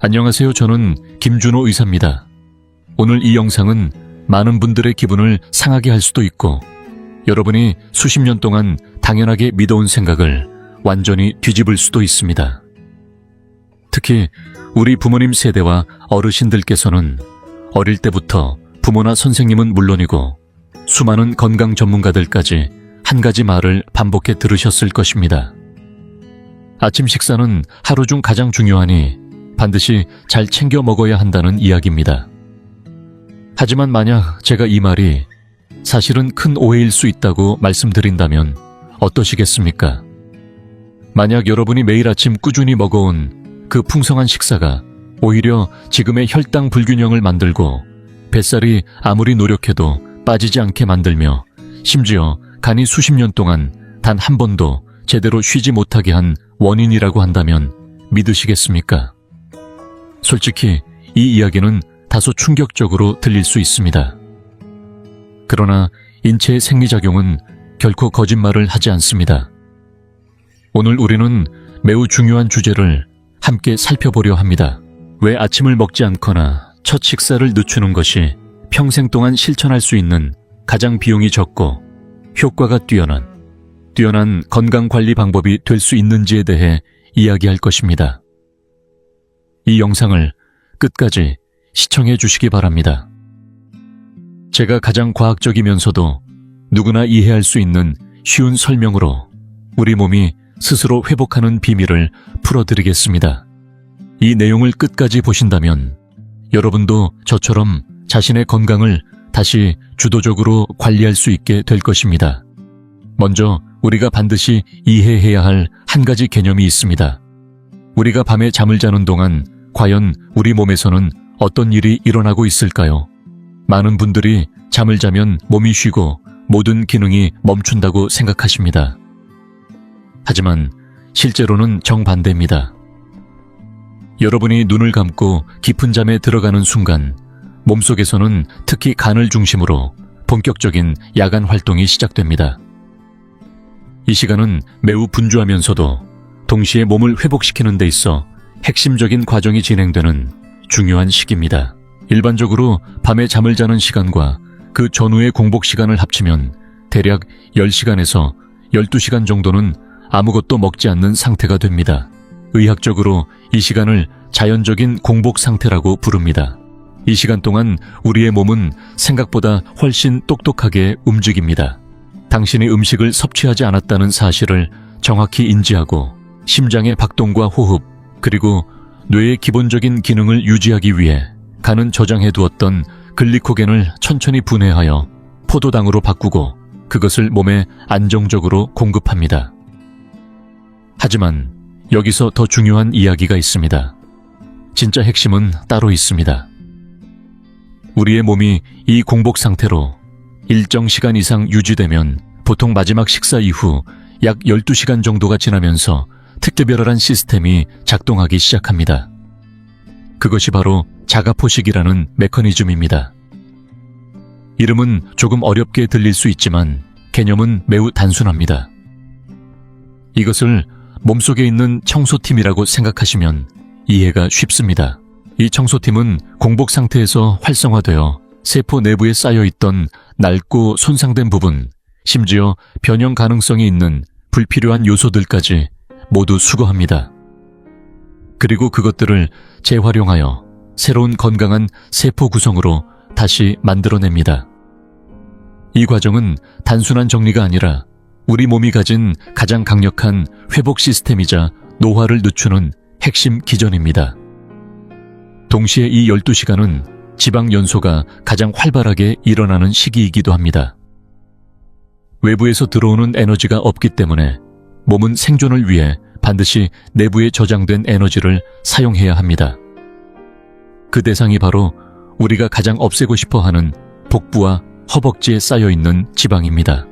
안녕하세요. 저는 김준호 의사입니다. 오늘 이 영상은 많은 분들의 기분을 상하게 할 수도 있고 여러분이 수십 년 동안 당연하게 믿어온 생각을 완전히 뒤집을 수도 있습니다. 특히 우리 부모님 세대와 어르신들께서는 어릴 때부터 부모나 선생님은 물론이고 수많은 건강 전문가들까지 한 가지 말을 반복해 들으셨을 것입니다. 아침 식사는 하루 중 가장 중요하니 반드시 잘 챙겨 먹어야 한다는 이야기입니다. 하지만 만약 제가 이 말이 사실은 큰 오해일 수 있다고 말씀드린다면 어떠시겠습니까? 만약 여러분이 매일 아침 꾸준히 먹어온 그 풍성한 식사가 오히려 지금의 혈당 불균형을 만들고 뱃살이 아무리 노력해도 빠지지 않게 만들며 심지어 간이 수십 년 동안 단 한 번도 제대로 쉬지 못하게 한 원인이라고 한다면 믿으시겠습니까? 솔직히 이 이야기는 다소 충격적으로 들릴 수 있습니다. 그러나 인체의 생리작용은 결코 거짓말을 하지 않습니다. 오늘 우리는 매우 중요한 주제를 함께 살펴보려 합니다. 왜 아침을 먹지 않거나 첫 식사를 늦추는 것이 평생 동안 실천할 수 있는 가장 비용이 적고 효과가 뛰어난 건강관리 방법이 될 수 있는지에 대해 이야기할 것입니다. 이 영상을 끝까지 시청해 주시기 바랍니다. 제가 가장 과학적이면서도 누구나 이해할 수 있는 쉬운 설명으로 우리 몸이 스스로 회복하는 비밀을 풀어드리겠습니다. 이 내용을 끝까지 보신다면 여러분도 저처럼 자신의 건강을 다시 주도적으로 관리할 수 있게 될 것입니다. 먼저 우리가 반드시 이해해야 할 한 가지 개념이 있습니다. 우리가 밤에 잠을 자는 동안 과연 우리 몸에서는 어떤 일이 일어나고 있을까요? 많은 분들이 잠을 자면 몸이 쉬고 모든 기능이 멈춘다고 생각하십니다. 하지만 실제로는 정반대입니다. 여러분이 눈을 감고 깊은 잠에 들어가는 순간 몸속에서는 특히 간을 중심으로 본격적인 야간 활동이 시작됩니다. 이 시간은 매우 분주하면서도 동시에 몸을 회복시키는 데 있어 핵심적인 과정이 진행되는 중요한 시기입니다. 일반적으로 밤에 잠을 자는 시간과 그 전후의 공복 시간을 합치면 대략 10시간에서 12시간 정도는 아무것도 먹지 않는 상태가 됩니다. 의학적으로 이 시간을 자연적인 공복 상태라고 부릅니다. 이 시간 동안 우리의 몸은 생각보다 훨씬 똑똑하게 움직입니다. 당신이 음식을 섭취하지 않았다는 사실을 정확히 인지하고 심장의 박동과 호흡, 그리고 뇌의 기본적인 기능을 유지하기 위해 간은 저장해 두었던 글리코겐을 천천히 분해하여 포도당으로 바꾸고 그것을 몸에 안정적으로 공급합니다. 하지만 여기서 더 중요한 이야기가 있습니다. 진짜 핵심은 따로 있습니다. 우리의 몸이 이 공복 상태로 일정 시간 이상 유지되면 보통 마지막 식사 이후 약 12시간 정도가 지나면서 특별한 시스템이 작동하기 시작합니다. 그것이 바로 자가포식이라는 메커니즘입니다. 이름은 조금 어렵게 들릴 수 있지만 개념은 매우 단순합니다. 이것을 몸속에 있는 청소팀이라고 생각하시면 이해가 쉽습니다. 이 청소팀은 공복 상태에서 활성화되어 세포 내부에 쌓여있던 낡고 손상된 부분, 심지어 변형 가능성이 있는 불필요한 요소들까지 모두 수거합니다. 그리고 그것들을 재활용하여 새로운 건강한 세포 구성으로 다시 만들어냅니다. 이 과정은 단순한 정리가 아니라 우리 몸이 가진 가장 강력한 회복 시스템이자 노화를 늦추는 핵심 기전입니다. 동시에 이 12시간은 지방 연소가 가장 활발하게 일어나는 시기이기도 합니다. 외부에서 들어오는 에너지가 없기 때문에 몸은 생존을 위해 반드시 내부에 저장된 에너지를 사용해야 합니다. 그 대상이 바로 우리가 가장 없애고 싶어하는 복부와 허벅지에 쌓여있는 지방입니다.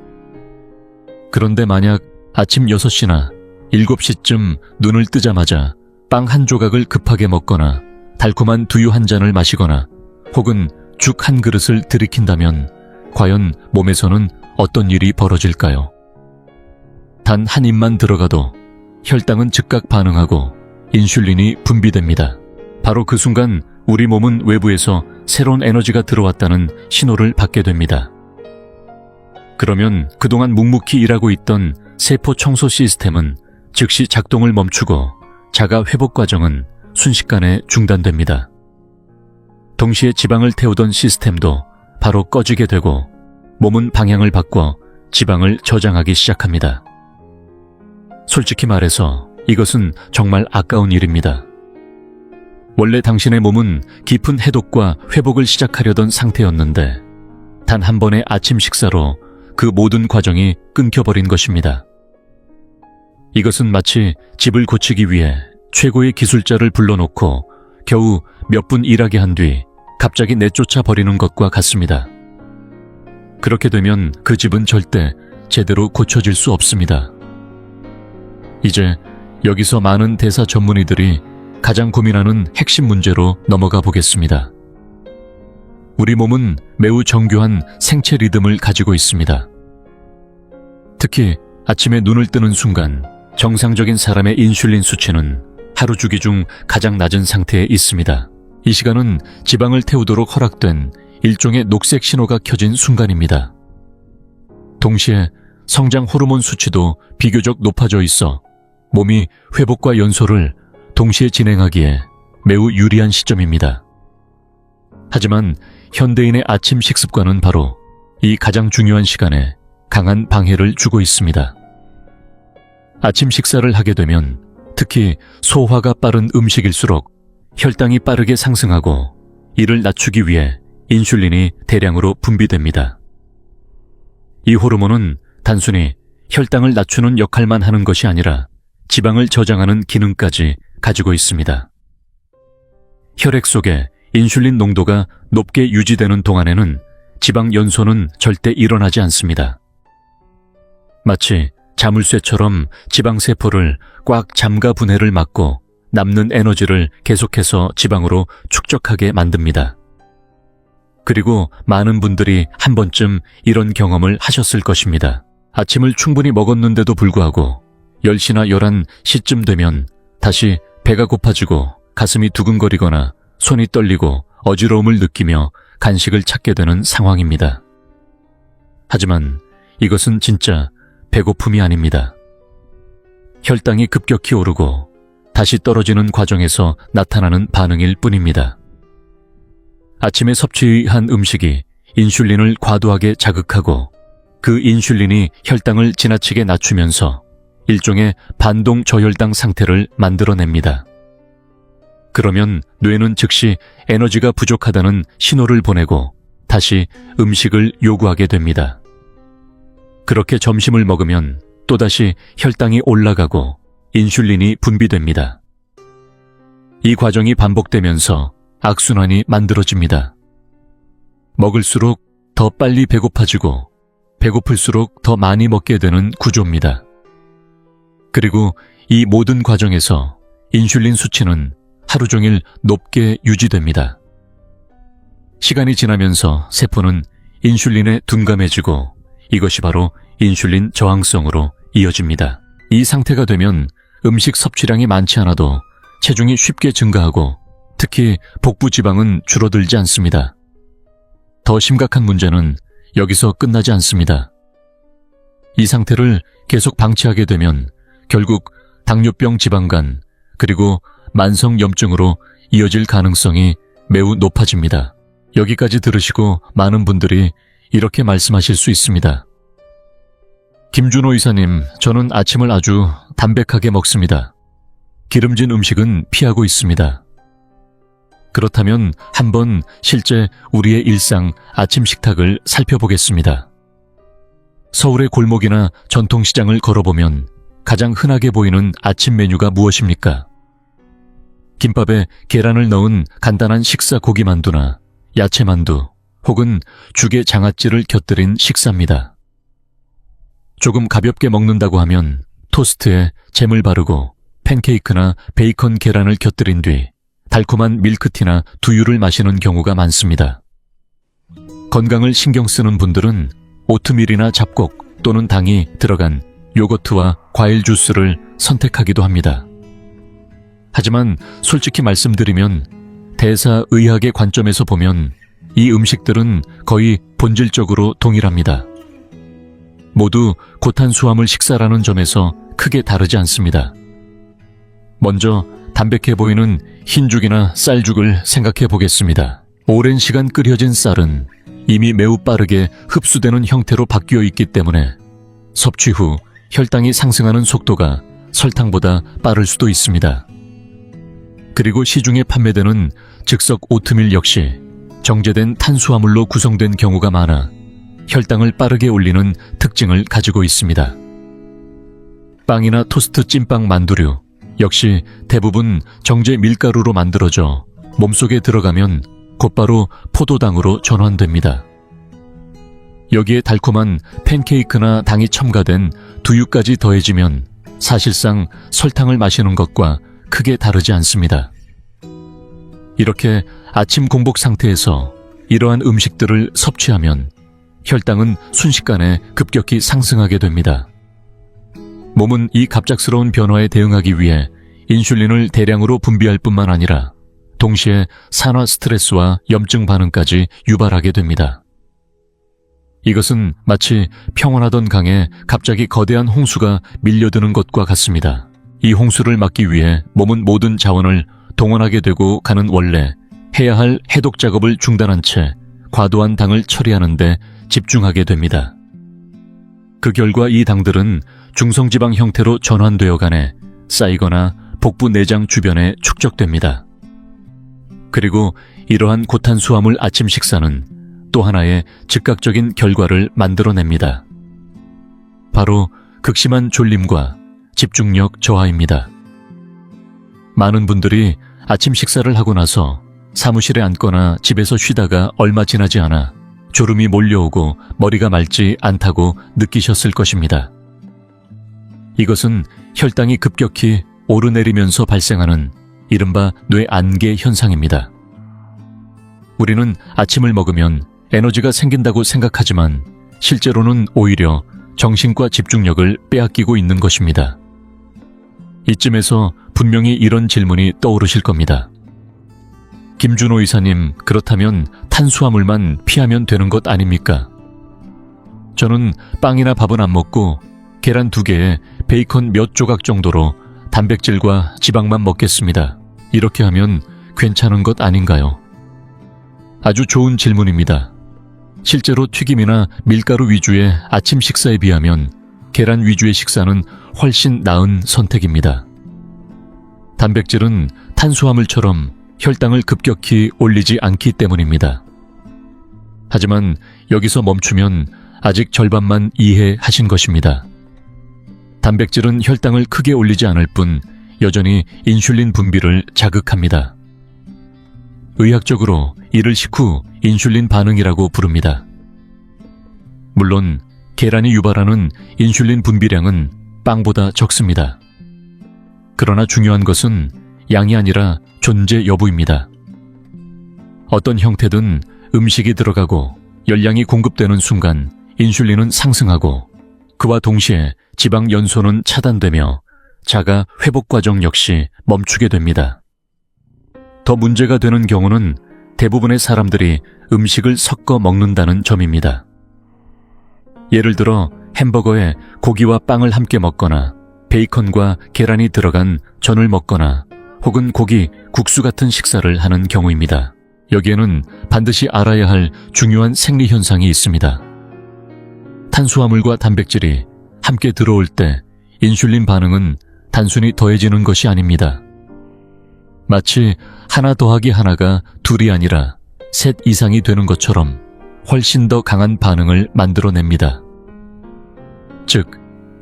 그런데 만약 아침 6시나 7시쯤 눈을 뜨자마자 빵 한 조각을 급하게 먹거나 달콤한 두유 한 잔을 마시거나 혹은 죽 한 그릇을 들이킨다면 과연 몸에서는 어떤 일이 벌어질까요? 단 한 입만 들어가도 혈당은 즉각 반응하고 인슐린이 분비됩니다. 바로 그 순간 우리 몸은 외부에서 새로운 에너지가 들어왔다는 신호를 받게 됩니다. 그러면 그동안 묵묵히 일하고 있던 세포 청소 시스템은 즉시 작동을 멈추고 자가 회복 과정은 순식간에 중단됩니다. 동시에 지방을 태우던 시스템도 바로 꺼지게 되고 몸은 방향을 바꿔 지방을 저장하기 시작합니다. 솔직히 말해서 이것은 정말 아까운 일입니다. 원래 당신의 몸은 깊은 해독과 회복을 시작하려던 상태였는데 단 한 번의 아침 식사로 그 모든 과정이 끊겨버린 것입니다. 이것은 마치 집을 고치기 위해 최고의 기술자를 불러놓고 겨우 몇 분 일하게 한 뒤 갑자기 내쫓아 버리는 것과 같습니다. 그렇게 되면 그 집은 절대 제대로 고쳐질 수 없습니다. 이제 여기서 많은 대사 전문의들이 가장 고민하는 핵심 문제로 넘어가 보겠습니다. 우리 몸은 매우 정교한 생체 리듬을 가지고 있습니다. 특히 아침에 눈을 뜨는 순간 정상적인 사람의 인슐린 수치는 하루 주기 중 가장 낮은 상태에 있습니다. 이 시간은 지방을 태우도록 허락된 일종의 녹색 신호가 켜진 순간입니다. 동시에 성장 호르몬 수치도 비교적 높아져 있어 몸이 회복과 연소를 동시에 진행하기에 매우 유리한 시점입니다. 하지만 현대인의 아침 식습관은 바로 이 가장 중요한 시간에 강한 방해를 주고 있습니다. 아침 식사를 하게 되면 특히 소화가 빠른 음식일수록 혈당이 빠르게 상승하고 이를 낮추기 위해 인슐린이 대량으로 분비됩니다. 이 호르몬은 단순히 혈당을 낮추는 역할만 하는 것이 아니라 지방을 저장하는 기능까지 가지고 있습니다. 혈액 속에 인슐린 농도가 높게 유지되는 동안에는 지방 연소는 절대 일어나지 않습니다. 마치 자물쇠처럼 지방세포를 꽉 잠가 분해를 막고 남는 에너지를 계속해서 지방으로 축적하게 만듭니다. 그리고 많은 분들이 한 번쯤 이런 경험을 하셨을 것입니다. 아침을 충분히 먹었는데도 불구하고 10시나 11시쯤 되면 다시 배가 고파지고 가슴이 두근거리거나 손이 떨리고 어지러움을 느끼며 간식을 찾게 되는 상황입니다. 하지만 이것은 진짜 배고픔이 아닙니다. 혈당이 급격히 오르고 다시 떨어지는 과정에서 나타나는 반응일 뿐입니다. 아침에 섭취한 음식이 인슐린을 과도하게 자극하고 그 인슐린이 혈당을 지나치게 낮추면서 일종의 반동 저혈당 상태를 만들어냅니다. 그러면 뇌는 즉시 에너지가 부족하다는 신호를 보내고 다시 음식을 요구하게 됩니다. 그렇게 점심을 먹으면 또다시 혈당이 올라가고 인슐린이 분비됩니다. 이 과정이 반복되면서 악순환이 만들어집니다. 먹을수록 더 빨리 배고파지고 배고플수록 더 많이 먹게 되는 구조입니다. 그리고 이 모든 과정에서 인슐린 수치는 하루 종일 높게 유지됩니다. 시간이 지나면서 세포는 인슐린에 둔감해지고 이것이 바로 인슐린 저항성으로 이어집니다. 이 상태가 되면 음식 섭취량이 많지 않아도 체중이 쉽게 증가하고 특히 복부 지방은 줄어들지 않습니다. 더 심각한 문제는 여기서 끝나지 않습니다. 이 상태를 계속 방치하게 되면 결국 당뇨병, 지방간, 그리고 만성염증으로 이어질 가능성이 매우 높아집니다. 여기까지 들으시고 많은 분들이 이렇게 말씀하실 수 있습니다. 김준호 의사님, 저는 아침을 아주 담백하게 먹습니다. 기름진 음식은 피하고 있습니다. 그렇다면 한번 실제 우리의 일상 아침 식탁을 살펴보겠습니다. 서울의 골목이나 전통시장을 걸어보면 가장 흔하게 보이는 아침 메뉴가 무엇입니까? 김밥에 계란을 넣은 간단한 식사 고기만두나 야채만두 혹은 죽에 장아찌를 곁들인 식사입니다. 조금 가볍게 먹는다고 하면 토스트에 잼을 바르고 팬케이크나 베이컨 계란을 곁들인 뒤 달콤한 밀크티나 두유를 마시는 경우가 많습니다. 건강을 신경 쓰는 분들은 오트밀이나 잡곡 또는 당이 들어간 요거트와 과일 주스를 선택하기도 합니다. 하지만 솔직히 말씀드리면 대사의학의 관점에서 보면 이 음식들은 거의 본질적으로 동일합니다. 모두 고탄수화물 식사라는 점에서 크게 다르지 않습니다. 먼저 담백해 보이는 흰죽이나 쌀죽을 생각해 보겠습니다. 오랜 시간 끓여진 쌀은 이미 매우 빠르게 흡수되는 형태로 바뀌어 있기 때문에 섭취 후 혈당이 상승하는 속도가 설탕보다 빠를 수도 있습니다. 그리고 시중에 판매되는 즉석 오트밀 역시 정제된 탄수화물로 구성된 경우가 많아 혈당을 빠르게 올리는 특징을 가지고 있습니다. 빵이나 토스트, 찐빵, 만두류 역시 대부분 정제 밀가루로 만들어져 몸속에 들어가면 곧바로 포도당으로 전환됩니다. 여기에 달콤한 팬케이크나 당이 첨가된 두유까지 더해지면 사실상 설탕을 마시는 것과 크게 다르지 않습니다. 이렇게 아침 공복 상태에서 이러한 음식들을 섭취하면 혈당은 순식간에 급격히 상승하게 됩니다. 몸은 이 갑작스러운 변화에 대응하기 위해 인슐린을 대량으로 분비할 뿐만 아니라 동시에 산화 스트레스와 염증 반응까지 유발하게 됩니다. 이것은 마치 평온하던 강에 갑자기 거대한 홍수가 밀려드는 것과 같습니다. 이 홍수를 막기 위해 몸은 모든 자원을 동원하게 되고 가는 원래 해야 할 해독 작업을 중단한 채 과도한 당을 처리하는 데 집중하게 됩니다. 그 결과 이 당들은 중성지방 형태로 전환되어 가네 쌓이거나 복부 내장 주변에 축적됩니다. 그리고 이러한 고탄수화물 아침 식사는 또 하나의 즉각적인 결과를 만들어냅니다. 바로 극심한 졸림과 집중력 저하입니다. 많은 분들이 아침 식사를 하고 나서 사무실에 앉거나 집에서 쉬다가 얼마 지나지 않아 졸음이 몰려오고 머리가 맑지 않다고 느끼셨을 것입니다. 이것은 혈당이 급격히 오르내리면서 발생하는 이른바 뇌안개 현상입니다. 우리는 아침을 먹으면 에너지가 생긴다고 생각하지만 실제로는 오히려 정신과 집중력을 빼앗기고 있는 것입니다. 이쯤에서 분명히 이런 질문이 떠오르실 겁니다. 김준호 의사님, 그렇다면 탄수화물만 피하면 되는 것 아닙니까? 저는 빵이나 밥은 안 먹고 계란 2개에 베이컨 몇 조각 정도로 단백질과 지방만 먹겠습니다. 이렇게 하면 괜찮은 것 아닌가요? 아주 좋은 질문입니다. 실제로 튀김이나 밀가루 위주의 아침 식사에 비하면 계란 위주의 식사는 훨씬 나은 선택입니다. 단백질은 탄수화물처럼 혈당을 급격히 올리지 않기 때문입니다. 하지만 여기서 멈추면 아직 절반만 이해하신 것입니다. 단백질은 혈당을 크게 올리지 않을 뿐 여전히 인슐린 분비를 자극합니다. 의학적으로 이를 식후 인슐린 반응이라고 부릅니다. 물론 계란이 유발하는 인슐린 분비량은 빵보다 적습니다. 그러나 중요한 것은 양이 아니라 존재 여부입니다. 어떤 형태든 음식이 들어가고 열량이 공급되는 순간 인슐린은 상승하고 그와 동시에 지방 연소는 차단되며 자가 회복 과정 역시 멈추게 됩니다. 더 문제가 되는 경우는 대부분의 사람들이 음식을 섞어 먹는다는 점입니다. 예를 들어 햄버거에 고기와 빵을 함께 먹거나 베이컨과 계란이 들어간 전을 먹거나 혹은 고기, 국수 같은 식사를 하는 경우입니다. 여기에는 반드시 알아야 할 중요한 생리 현상이 있습니다. 탄수화물과 단백질이 함께 들어올 때 인슐린 반응은 단순히 더해지는 것이 아닙니다. 마치 하나 더하기 하나가 둘이 아니라 셋 이상이 되는 것처럼 훨씬 더 강한 반응을 만들어냅니다. 즉,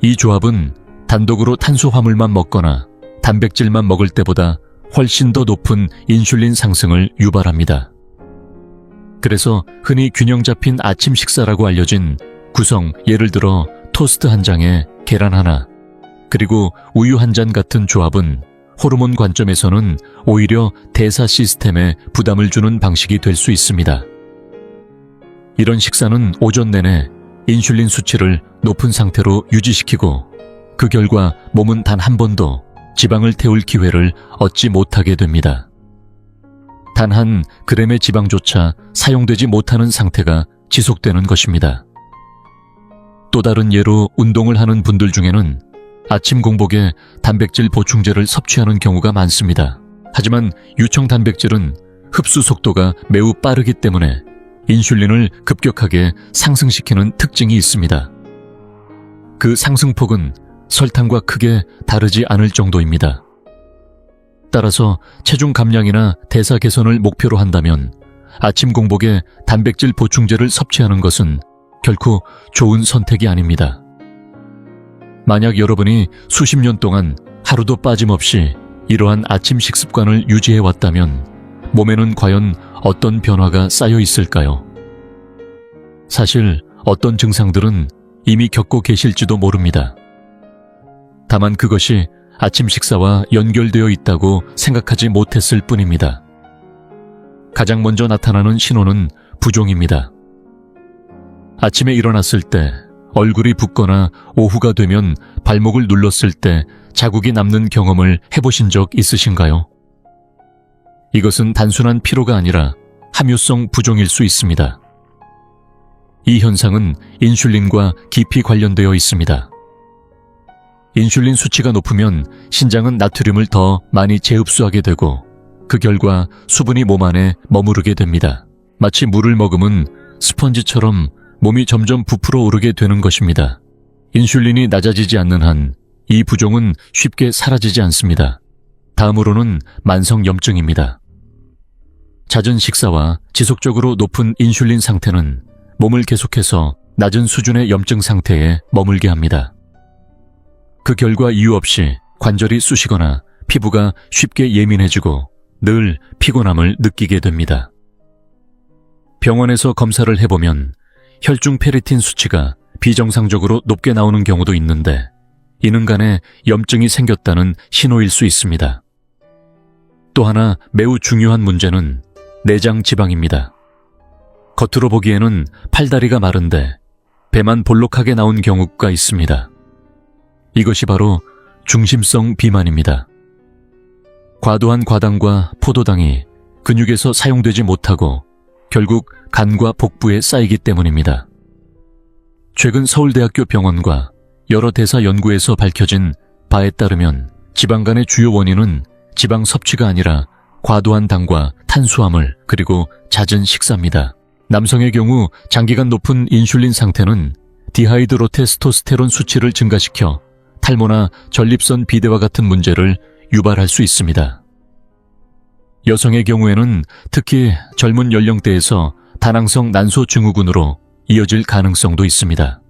이 조합은 단독으로 탄수화물만 먹거나 단백질만 먹을 때보다 훨씬 더 높은 인슐린 상승을 유발합니다. 그래서 흔히 균형 잡힌 아침 식사라고 알려진 구성, 예를 들어 토스트 한 장에 계란 하나, 그리고 우유 한 잔 같은 조합은 호르몬 관점에서는 오히려 대사 시스템에 부담을 주는 방식이 될 수 있습니다. 이런 식사는 오전 내내 인슐린 수치를 높은 상태로 유지시키고 그 결과 몸은 단 한 번도 지방을 태울 기회를 얻지 못하게 됩니다. 단 단 한 그램의 지방조차 사용되지 못하는 상태가 지속되는 것입니다. 또 다른 예로 운동을 하는 분들 중에는 아침 공복에 단백질 보충제를 섭취하는 경우가 많습니다. 하지만 유청 단백질은 흡수 속도가 매우 빠르기 때문에 인슐린을 급격하게 상승시키는 특징이 있습니다. 그 상승폭은 설탕과 크게 다르지 않을 정도입니다. 따라서 체중 감량이나 대사 개선을 목표로 한다면 아침 공복에 단백질 보충제를 섭취하는 것은 결코 좋은 선택이 아닙니다. 만약 여러분이 수십 년 동안 하루도 빠짐없이 이러한 아침 식습관을 유지해 왔다면 몸에는 과연 어떤 변화가 쌓여 있을까요? 사실 어떤 증상들은 이미 겪고 계실지도 모릅니다. 다만 그것이 아침 식사와 연결되어 있다고 생각하지 못했을 뿐입니다. 가장 먼저 나타나는 신호는 부종입니다. 아침에 일어났을 때 얼굴이 붓거나 오후가 되면 발목을 눌렀을 때 자국이 남는 경험을 해보신 적 있으신가요? 이것은 단순한 피로가 아니라 함유성 부종일 수 있습니다. 이 현상은 인슐린과 깊이 관련되어 있습니다. 인슐린 수치가 높으면 신장은 나트륨을 더 많이 재흡수하게 되고 그 결과 수분이 몸 안에 머무르게 됩니다. 마치 물을 머금은 스펀지처럼 몸이 점점 부풀어 오르게 되는 것입니다. 인슐린이 낮아지지 않는 한 이 부종은 쉽게 사라지지 않습니다. 다음으로는 만성염증입니다. 잦은 식사와 지속적으로 높은 인슐린 상태는 몸을 계속해서 낮은 수준의 염증 상태에 머물게 합니다. 그 결과 이유 없이 관절이 쑤시거나 피부가 쉽게 예민해지고 늘 피곤함을 느끼게 됩니다. 병원에서 검사를 해보면 혈중 페리틴 수치가 비정상적으로 높게 나오는 경우도 있는데 이는 간에 염증이 생겼다는 신호일 수 있습니다. 또 하나 매우 중요한 문제는 내장 지방입니다. 겉으로 보기에는 팔다리가 마른데 배만 볼록하게 나온 경우가 있습니다. 이것이 바로 중심성 비만입니다. 과도한 과당과 포도당이 근육에서 사용되지 못하고 결국 간과 복부에 쌓이기 때문입니다. 최근 서울대학교 병원과 여러 대사 연구에서 밝혀진 바에 따르면 지방간의 주요 원인은 지방 섭취가 아니라 과도한 당과 탄수화물 그리고 잦은 식사입니다. 남성의 경우 장기간 높은 인슐린 상태는 디하이드로테스토스테론 수치를 증가시켜 탈모나 전립선 비대와 같은 문제를 유발할 수 있습니다. 여성의 경우에는 특히 젊은 연령대에서 다낭성 난소 증후군으로 이어질 가능성도 있습니다.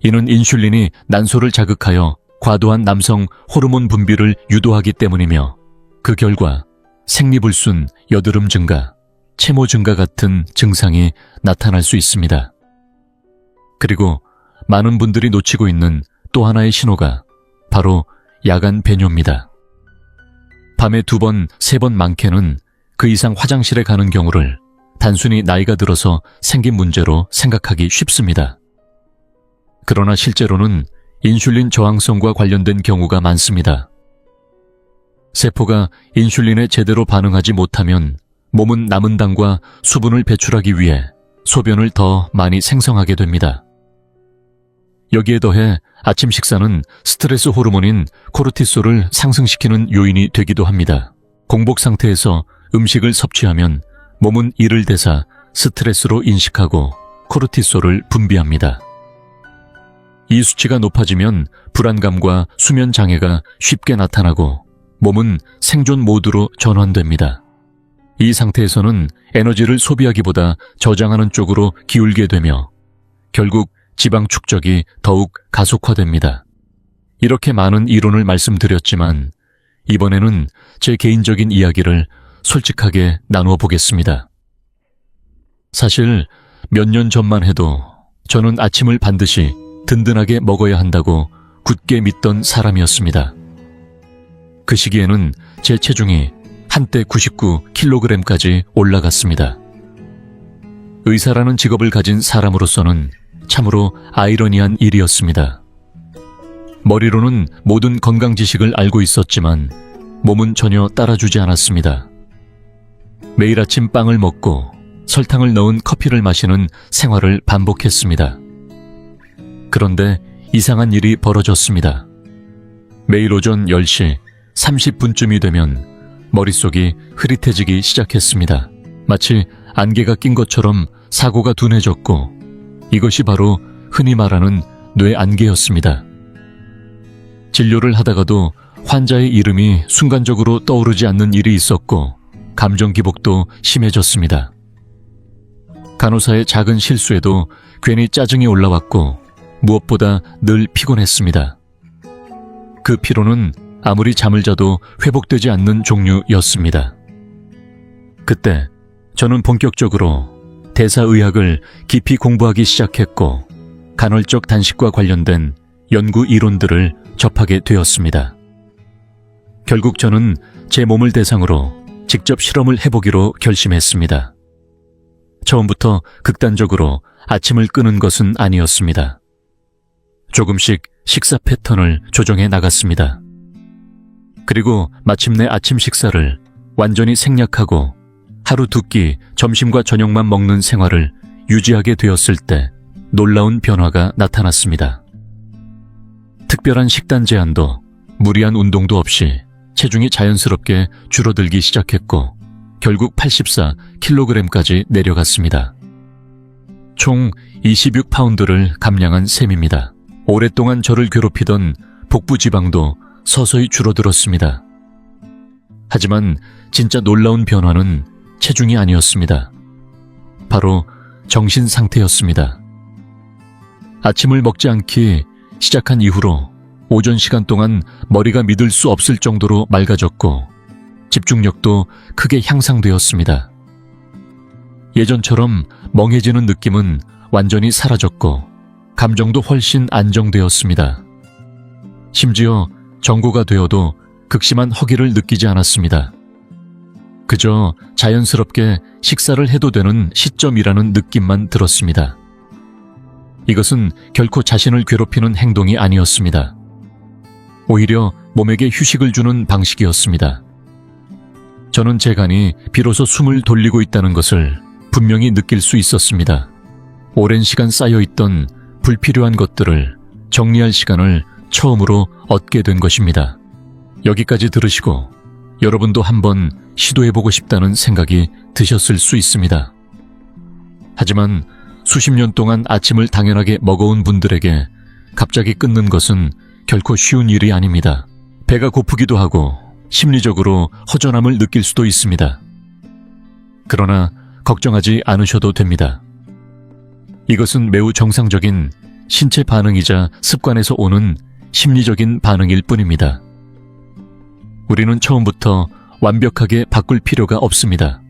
이는 인슐린이 난소를 자극하여 과도한 남성 호르몬 분비를 유도하기 때문이며 그 결과 생리불순, 여드름 증가, 체모 증가 같은 증상이 나타날 수 있습니다. 그리고 많은 분들이 놓치고 있는 또 하나의 신호가 바로 야간 배뇨입니다. 밤에 2번, 3번 많게는 그 이상 화장실에 가는 경우를 단순히 나이가 들어서 생긴 문제로 생각하기 쉽습니다. 그러나 실제로는 인슐린 저항성과 관련된 경우가 많습니다. 세포가 인슐린에 제대로 반응하지 못하면 몸은 남은 당과 수분을 배출하기 위해 소변을 더 많이 생성하게 됩니다. 여기에 더해 아침 식사는 스트레스 호르몬인 코르티솔을 상승시키는 요인이 되기도 합니다. 공복 상태에서 음식을 섭취하면 몸은 이를 대사 스트레스로 인식하고 코르티솔을 분비합니다. 이 수치가 높아지면 불안감과 수면 장애가 쉽게 나타나고 몸은 생존 모드로 전환됩니다. 이 상태에서는 에너지를 소비하기보다 저장하는 쪽으로 기울게 되며 결국 지방 축적이 더욱 가속화됩니다. 이렇게 많은 이론을 말씀드렸지만 이번에는 제 개인적인 이야기를 솔직하게 나누어 보겠습니다. 사실 몇 년 전만 해도 저는 아침을 반드시 든든하게 먹어야 한다고 굳게 믿던 사람이었습니다. 그 시기에는 제 체중이 한때 99kg까지 올라갔습니다. 의사라는 직업을 가진 사람으로서는 참으로 아이러니한 일이었습니다. 머리로는 모든 건강 지식을 알고 있었지만 몸은 전혀 따라주지 않았습니다. 매일 아침 빵을 먹고 설탕을 넣은 커피를 마시는 생활을 반복했습니다. 그런데 이상한 일이 벌어졌습니다. 매일 오전 10시 30분쯤이 되면 머릿속이 흐릿해지기 시작했습니다. 마치 안개가 낀 것처럼 사고가 둔해졌고 이것이 바로 흔히 말하는 뇌안개였습니다. 진료를 하다가도 환자의 이름이 순간적으로 떠오르지 않는 일이 있었고 감정 기복도 심해졌습니다. 간호사의 작은 실수에도 괜히 짜증이 올라왔고 무엇보다 늘 피곤했습니다. 그 피로는 아무리 잠을 자도 회복되지 않는 종류였습니다. 그때 저는 본격적으로 대사의학을 깊이 공부하기 시작했고 간헐적 단식과 관련된 연구 이론들을 접하게 되었습니다. 결국 저는 제 몸을 대상으로 직접 실험을 해보기로 결심했습니다. 처음부터 극단적으로 아침을 끄는 것은 아니었습니다. 조금씩 식사 패턴을 조정해 나갔습니다. 그리고 마침내 아침 식사를 완전히 생략하고 하루 두 끼 점심과 저녁만 먹는 생활을 유지하게 되었을 때 놀라운 변화가 나타났습니다. 특별한 식단 제한도 무리한 운동도 없이 체중이 자연스럽게 줄어들기 시작했고 결국 84kg까지 내려갔습니다. 총 26파운드를 감량한 셈입니다. 오랫동안 저를 괴롭히던 복부 지방도 서서히 줄어들었습니다. 하지만 진짜 놀라운 변화는 체중이 아니었습니다. 바로 정신 상태였습니다. 아침을 먹지 않기 시작한 이후로 오전 시간 동안 머리가 믿을 수 없을 정도로 맑아졌고 집중력도 크게 향상되었습니다. 예전처럼 멍해지는 느낌은 완전히 사라졌고 감정도 훨씬 안정되었습니다. 심지어 정고가 되어도 극심한 허기를 느끼지 않았습니다. 그저 자연스럽게 식사를 해도 되는 시점이라는 느낌만 들었습니다. 이것은 결코 자신을 괴롭히는 행동이 아니었습니다. 오히려 몸에게 휴식을 주는 방식이었습니다. 저는 제 간이 비로소 숨을 돌리고 있다는 것을 분명히 느낄 수 있었습니다. 오랜 시간 쌓여있던 불필요한 것들을 정리할 시간을 처음으로 얻게 된 것입니다. 여기까지 들으시고 여러분도 한번 시도해보고 싶다는 생각이 드셨을 수 있습니다. 하지만 수십 년 동안 아침을 당연하게 먹어온 분들에게 갑자기 끊는 것은 결코 쉬운 일이 아닙니다. 배가 고프기도 하고 심리적으로 허전함을 느낄 수도 있습니다. 그러나 걱정하지 않으셔도 됩니다. 이것은 매우 정상적인 신체 반응이자 습관에서 오는 심리적인 반응일 뿐입니다. 우리는 처음부터 완벽하게 바꿀 필요가 없습니다.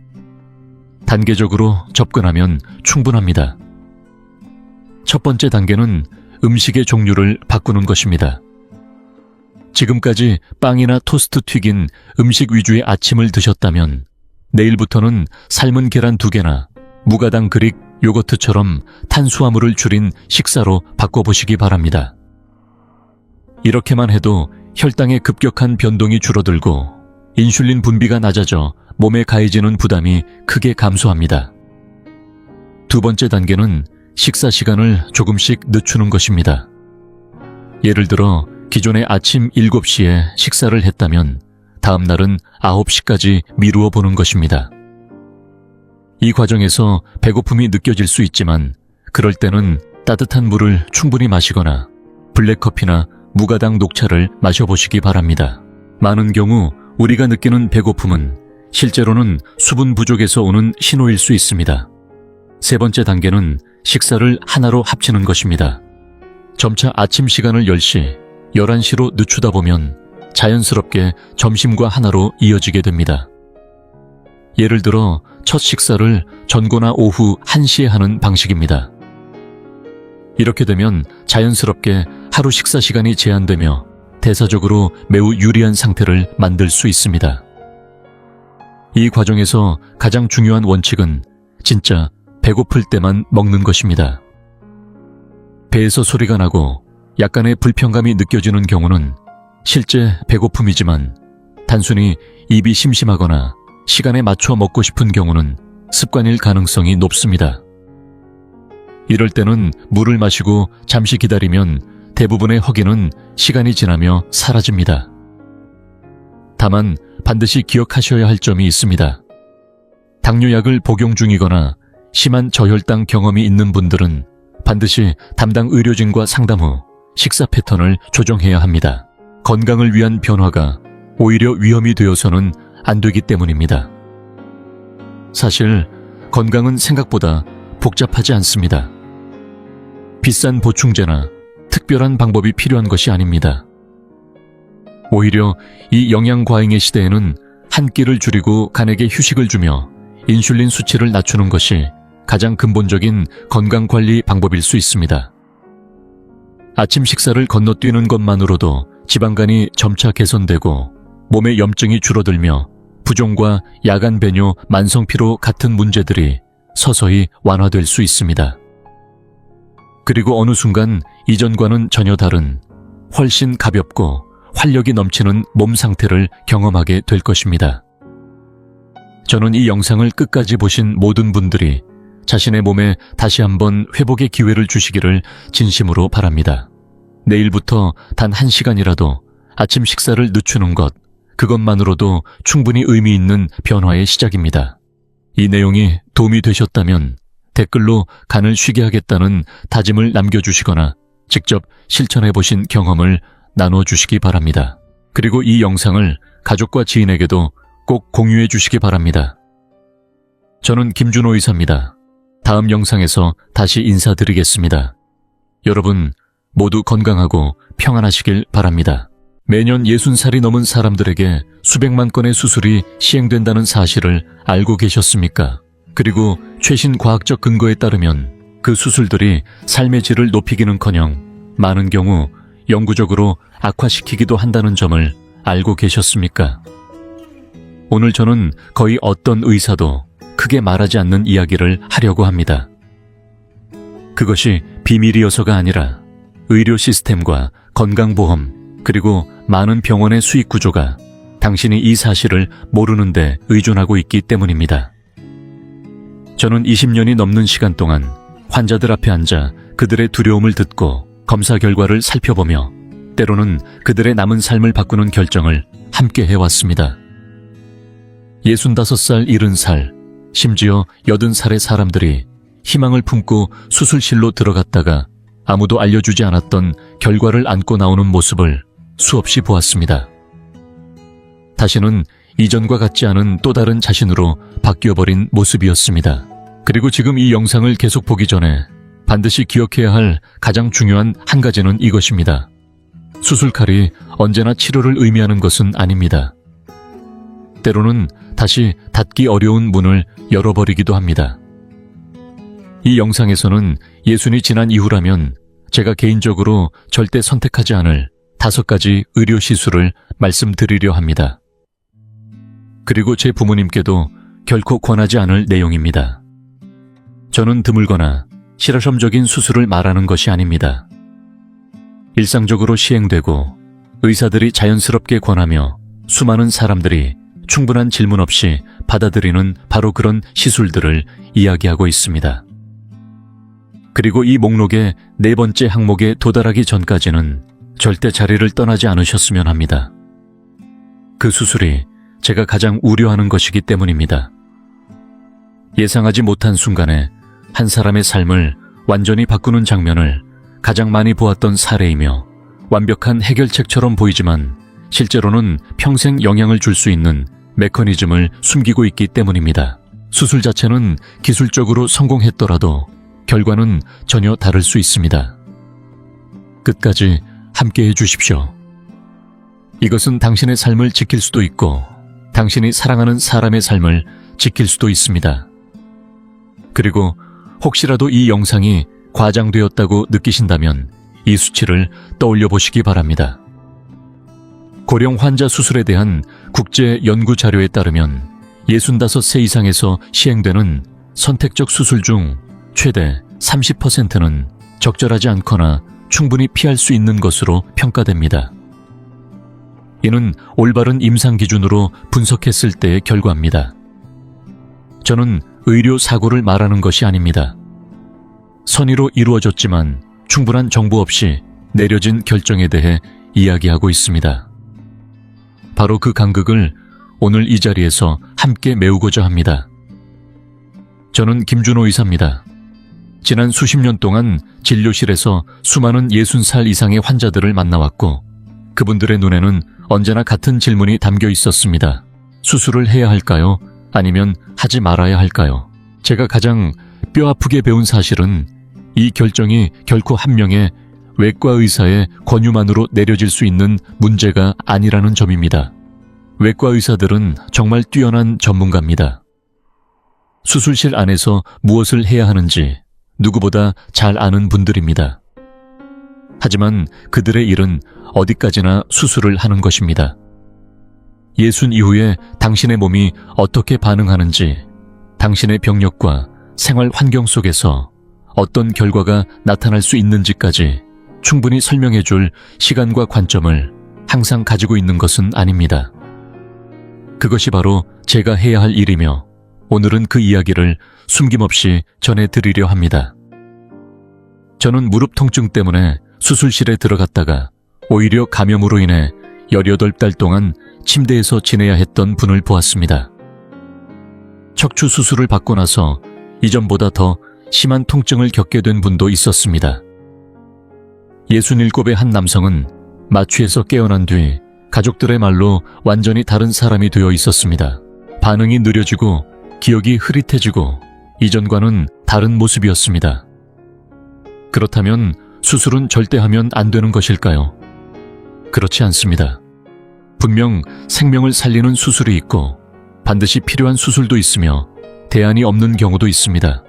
단계적으로 접근하면 충분합니다. 첫 번째 단계는 음식의 종류를 바꾸는 것입니다. 지금까지 빵이나 토스트 튀긴 음식 위주의 아침을 드셨다면 내일부터는 삶은 계란 2개나 무가당 그릭 요거트처럼 탄수화물을 줄인 식사로 바꿔보시기 바랍니다. 이렇게만 해도 혈당의 급격한 변동이 줄어들고 인슐린 분비가 낮아져 몸에 가해지는 부담이 크게 감소합니다. 두 번째 단계는 식사 시간을 조금씩 늦추는 것입니다. 예를 들어 기존에 아침 7시에 식사를 했다면 다음 날은 9시까지 미루어 보는 것입니다. 이 과정에서 배고픔이 느껴질 수 있지만 그럴 때는 따뜻한 물을 충분히 마시거나 블랙커피나 무가당 녹차를 마셔보시기 바랍니다. 많은 경우 우리가 느끼는 배고픔은 실제로는 수분 부족에서 오는 신호일 수 있습니다. 세 번째 단계는 식사를 하나로 합치는 것입니다. 점차 아침 시간을 10시, 11시로 늦추다 보면 자연스럽게 점심과 하나로 이어지게 됩니다. 예를 들어 첫 식사를 전거나 오후 1시에 하는 방식입니다. 이렇게 되면 자연스럽게 하루 식사 시간이 제한되며 대사적으로 매우 유리한 상태를 만들 수 있습니다. 이 과정에서 가장 중요한 원칙은 진짜 배고플 때만 먹는 것입니다. 배에서 소리가 나고 약간의 불편감이 느껴지는 경우는 실제 배고픔이지만 단순히 입이 심심하거나 시간에 맞춰 먹고 싶은 경우는 습관일 가능성이 높습니다. 이럴 때는 물을 마시고 잠시 기다리면 대부분의 허기는 시간이 지나며 사라집니다. 다만 반드시 기억하셔야 할 점이 있습니다. 당뇨약을 복용 중이거나 심한 저혈당 경험이 있는 분들은 반드시 담당 의료진과 상담 후 식사 패턴을 조정해야 합니다. 건강을 위한 변화가 오히려 위험이 되어서는 안 되기 때문입니다. 사실 건강은 생각보다 복잡하지 않습니다. 비싼 보충제나 특별한 방법이 필요한 것이 아닙니다. 오히려 이 영양과잉의 시대에는 한 끼를 줄이고 간에게 휴식을 주며 인슐린 수치를 낮추는 것이 가장 근본적인 건강관리 방법일 수 있습니다. 아침 식사를 건너뛰는 것만으로도 지방간이 점차 개선되고 몸의 염증이 줄어들며 부종과 야간 배뇨, 만성피로 같은 문제들이 서서히 완화될 수 있습니다. 그리고 어느 순간 이전과는 전혀 다른 훨씬 가볍고 활력이 넘치는 몸 상태를 경험하게 될 것입니다. 저는 이 영상을 끝까지 보신 모든 분들이 자신의 몸에 다시 한번 회복의 기회를 주시기를 진심으로 바랍니다. 내일부터 단 1시간이라도 아침 식사를 늦추는 것, 그것만으로도 충분히 의미 있는 변화의 시작입니다. 이 내용이 도움이 되셨다면 댓글로 간을 쉬게 하겠다는 다짐을 남겨주시거나 직접 실천해보신 경험을 나눠주시기 바랍니다. 그리고 이 영상을 가족과 지인에게도 꼭 공유해 주시기 바랍니다. 저는 김준호 의사입니다. 다음 영상에서 다시 인사드리겠습니다. 여러분 모두 건강하고 평안하시길 바랍니다. 매년 60살이 넘은 사람들에게 수백만 건의 수술이 시행된다는 사실을 알고 계셨습니까? 그리고 최신 과학적 근거에 따르면 그 수술들이 삶의 질을 높이기는커녕 많은 경우 영구적으로 악화시키기도 한다는 점을 알고 계셨습니까? 오늘 저는 거의 어떤 의사도 크게 말하지 않는 이야기를 하려고 합니다. 그것이 비밀이어서가 아니라 의료 시스템과 건강보험 그리고 많은 병원의 수익 구조가 당신이 이 사실을 모르는 데 의존하고 있기 때문입니다. 저는 20년이 넘는 시간 동안 환자들 앞에 앉아 그들의 두려움을 듣고 검사 결과를 살펴보며 때로는 그들의 남은 삶을 바꾸는 결정을 함께 해왔습니다. 65살, 70살, 심지어 80살의 사람들이 희망을 품고 수술실로 들어갔다가 아무도 알려주지 않았던 결과를 안고 나오는 모습을 수없이 보았습니다. 다시는 이전과 같지 않은 또 다른 자신으로 바뀌어버린 모습이었습니다. 그리고 지금 이 영상을 계속 보기 전에 반드시 기억해야 할 가장 중요한 한 가지는 이것입니다. 수술칼이 언제나 치료를 의미하는 것은 아닙니다. 때로는 다시 닫기 어려운 문을 열어버리기도 합니다. 이 영상에서는 예순이 지난 이후라면 제가 개인적으로 절대 선택하지 않을 5가지 의료 시술을 말씀드리려 합니다. 그리고 제 부모님께도 결코 권하지 않을 내용입니다. 저는 드물거나 실험적인 수술을 말하는 것이 아닙니다. 일상적으로 시행되고 의사들이 자연스럽게 권하며 수많은 사람들이 충분한 질문 없이 받아들이는 바로 그런 시술들을 이야기하고 있습니다. 그리고 이 목록의 4번째 항목에 도달하기 전까지는 절대 자리를 떠나지 않으셨으면 합니다. 그 수술이 제가 가장 우려하는 것이기 때문입니다. 예상하지 못한 순간에 한 사람의 삶을 완전히 바꾸는 장면을 가장 많이 보았던 사례이며 완벽한 해결책처럼 보이지만 실제로는 평생 영향을 줄 수 있는 메커니즘을 숨기고 있기 때문입니다. 수술 자체는 기술적으로 성공했더라도 결과는 전혀 다를 수 있습니다. 끝까지 함께해 주십시오. 이것은 당신의 삶을 지킬 수도 있고 당신이 사랑하는 사람의 삶을 지킬 수도 있습니다. 그리고 혹시라도 이 영상이 과장되었다고 느끼신다면 이 수치를 떠올려 보시기 바랍니다. 고령 환자 수술에 대한 국제 연구 자료에 따르면 65세 이상에서 시행되는 선택적 수술 중 최대 30%는 적절하지 않거나 충분히 피할 수 있는 것으로 평가됩니다. 이는 올바른 임상 기준으로 분석했을 때의 결과입니다. 저는 의료 사고를 말하는 것이 아닙니다. 선의로 이루어졌지만 충분한 정보 없이 내려진 결정에 대해 이야기하고 있습니다. 바로 그 간극을 오늘 이 자리에서 함께 메우고자 합니다. 저는 김준호 의사입니다. 지난 수십 년 동안 진료실에서 수많은 60살 이상의 환자들을 만나왔고 그분들의 눈에는 언제나 같은 질문이 담겨 있었습니다. 수술을 해야 할까요? 아니면 하지 말아야 할까요? 제가 가장 뼈아프게 배운 사실은 이 결정이 결코 한 명의 외과 의사의 권유만으로 내려질 수 있는 문제가 아니라는 점입니다. 외과 의사들은 정말 뛰어난 전문가입니다. 수술실 안에서 무엇을 해야 하는지 누구보다 잘 아는 분들입니다. 하지만 그들의 일은 어디까지나 수술을 하는 것입니다. 예순 이후에 당신의 몸이 어떻게 반응하는지, 당신의 병력과 생활 환경 속에서 어떤 결과가 나타날 수 있는지까지 충분히 설명해 줄 시간과 관점을 항상 가지고 있는 것은 아닙니다. 그것이 바로 제가 해야 할 일이며 오늘은 그 이야기를 숨김없이 전해드리려 합니다. 저는 무릎 통증 때문에 수술실에 들어갔다가 오히려 감염으로 인해 18달 동안 침대에서 지내야 했던 분을 보았습니다. 척추 수술을 받고 나서 이전보다 더 심한 통증을 겪게 된 분도 있었습니다. 67의 한 남성은 마취에서 깨어난 뒤 가족들의 말로 완전히 다른 사람이 되어 있었습니다. 반응이 느려지고 기억이 흐릿해지고 이전과는 다른 모습이었습니다. 그렇다면 수술은 절대 하면 안 되는 것일까요? 그렇지 않습니다. 분명 생명을 살리는 수술이 있고 반드시 필요한 수술도 있으며 대안이 없는 경우도 있습니다.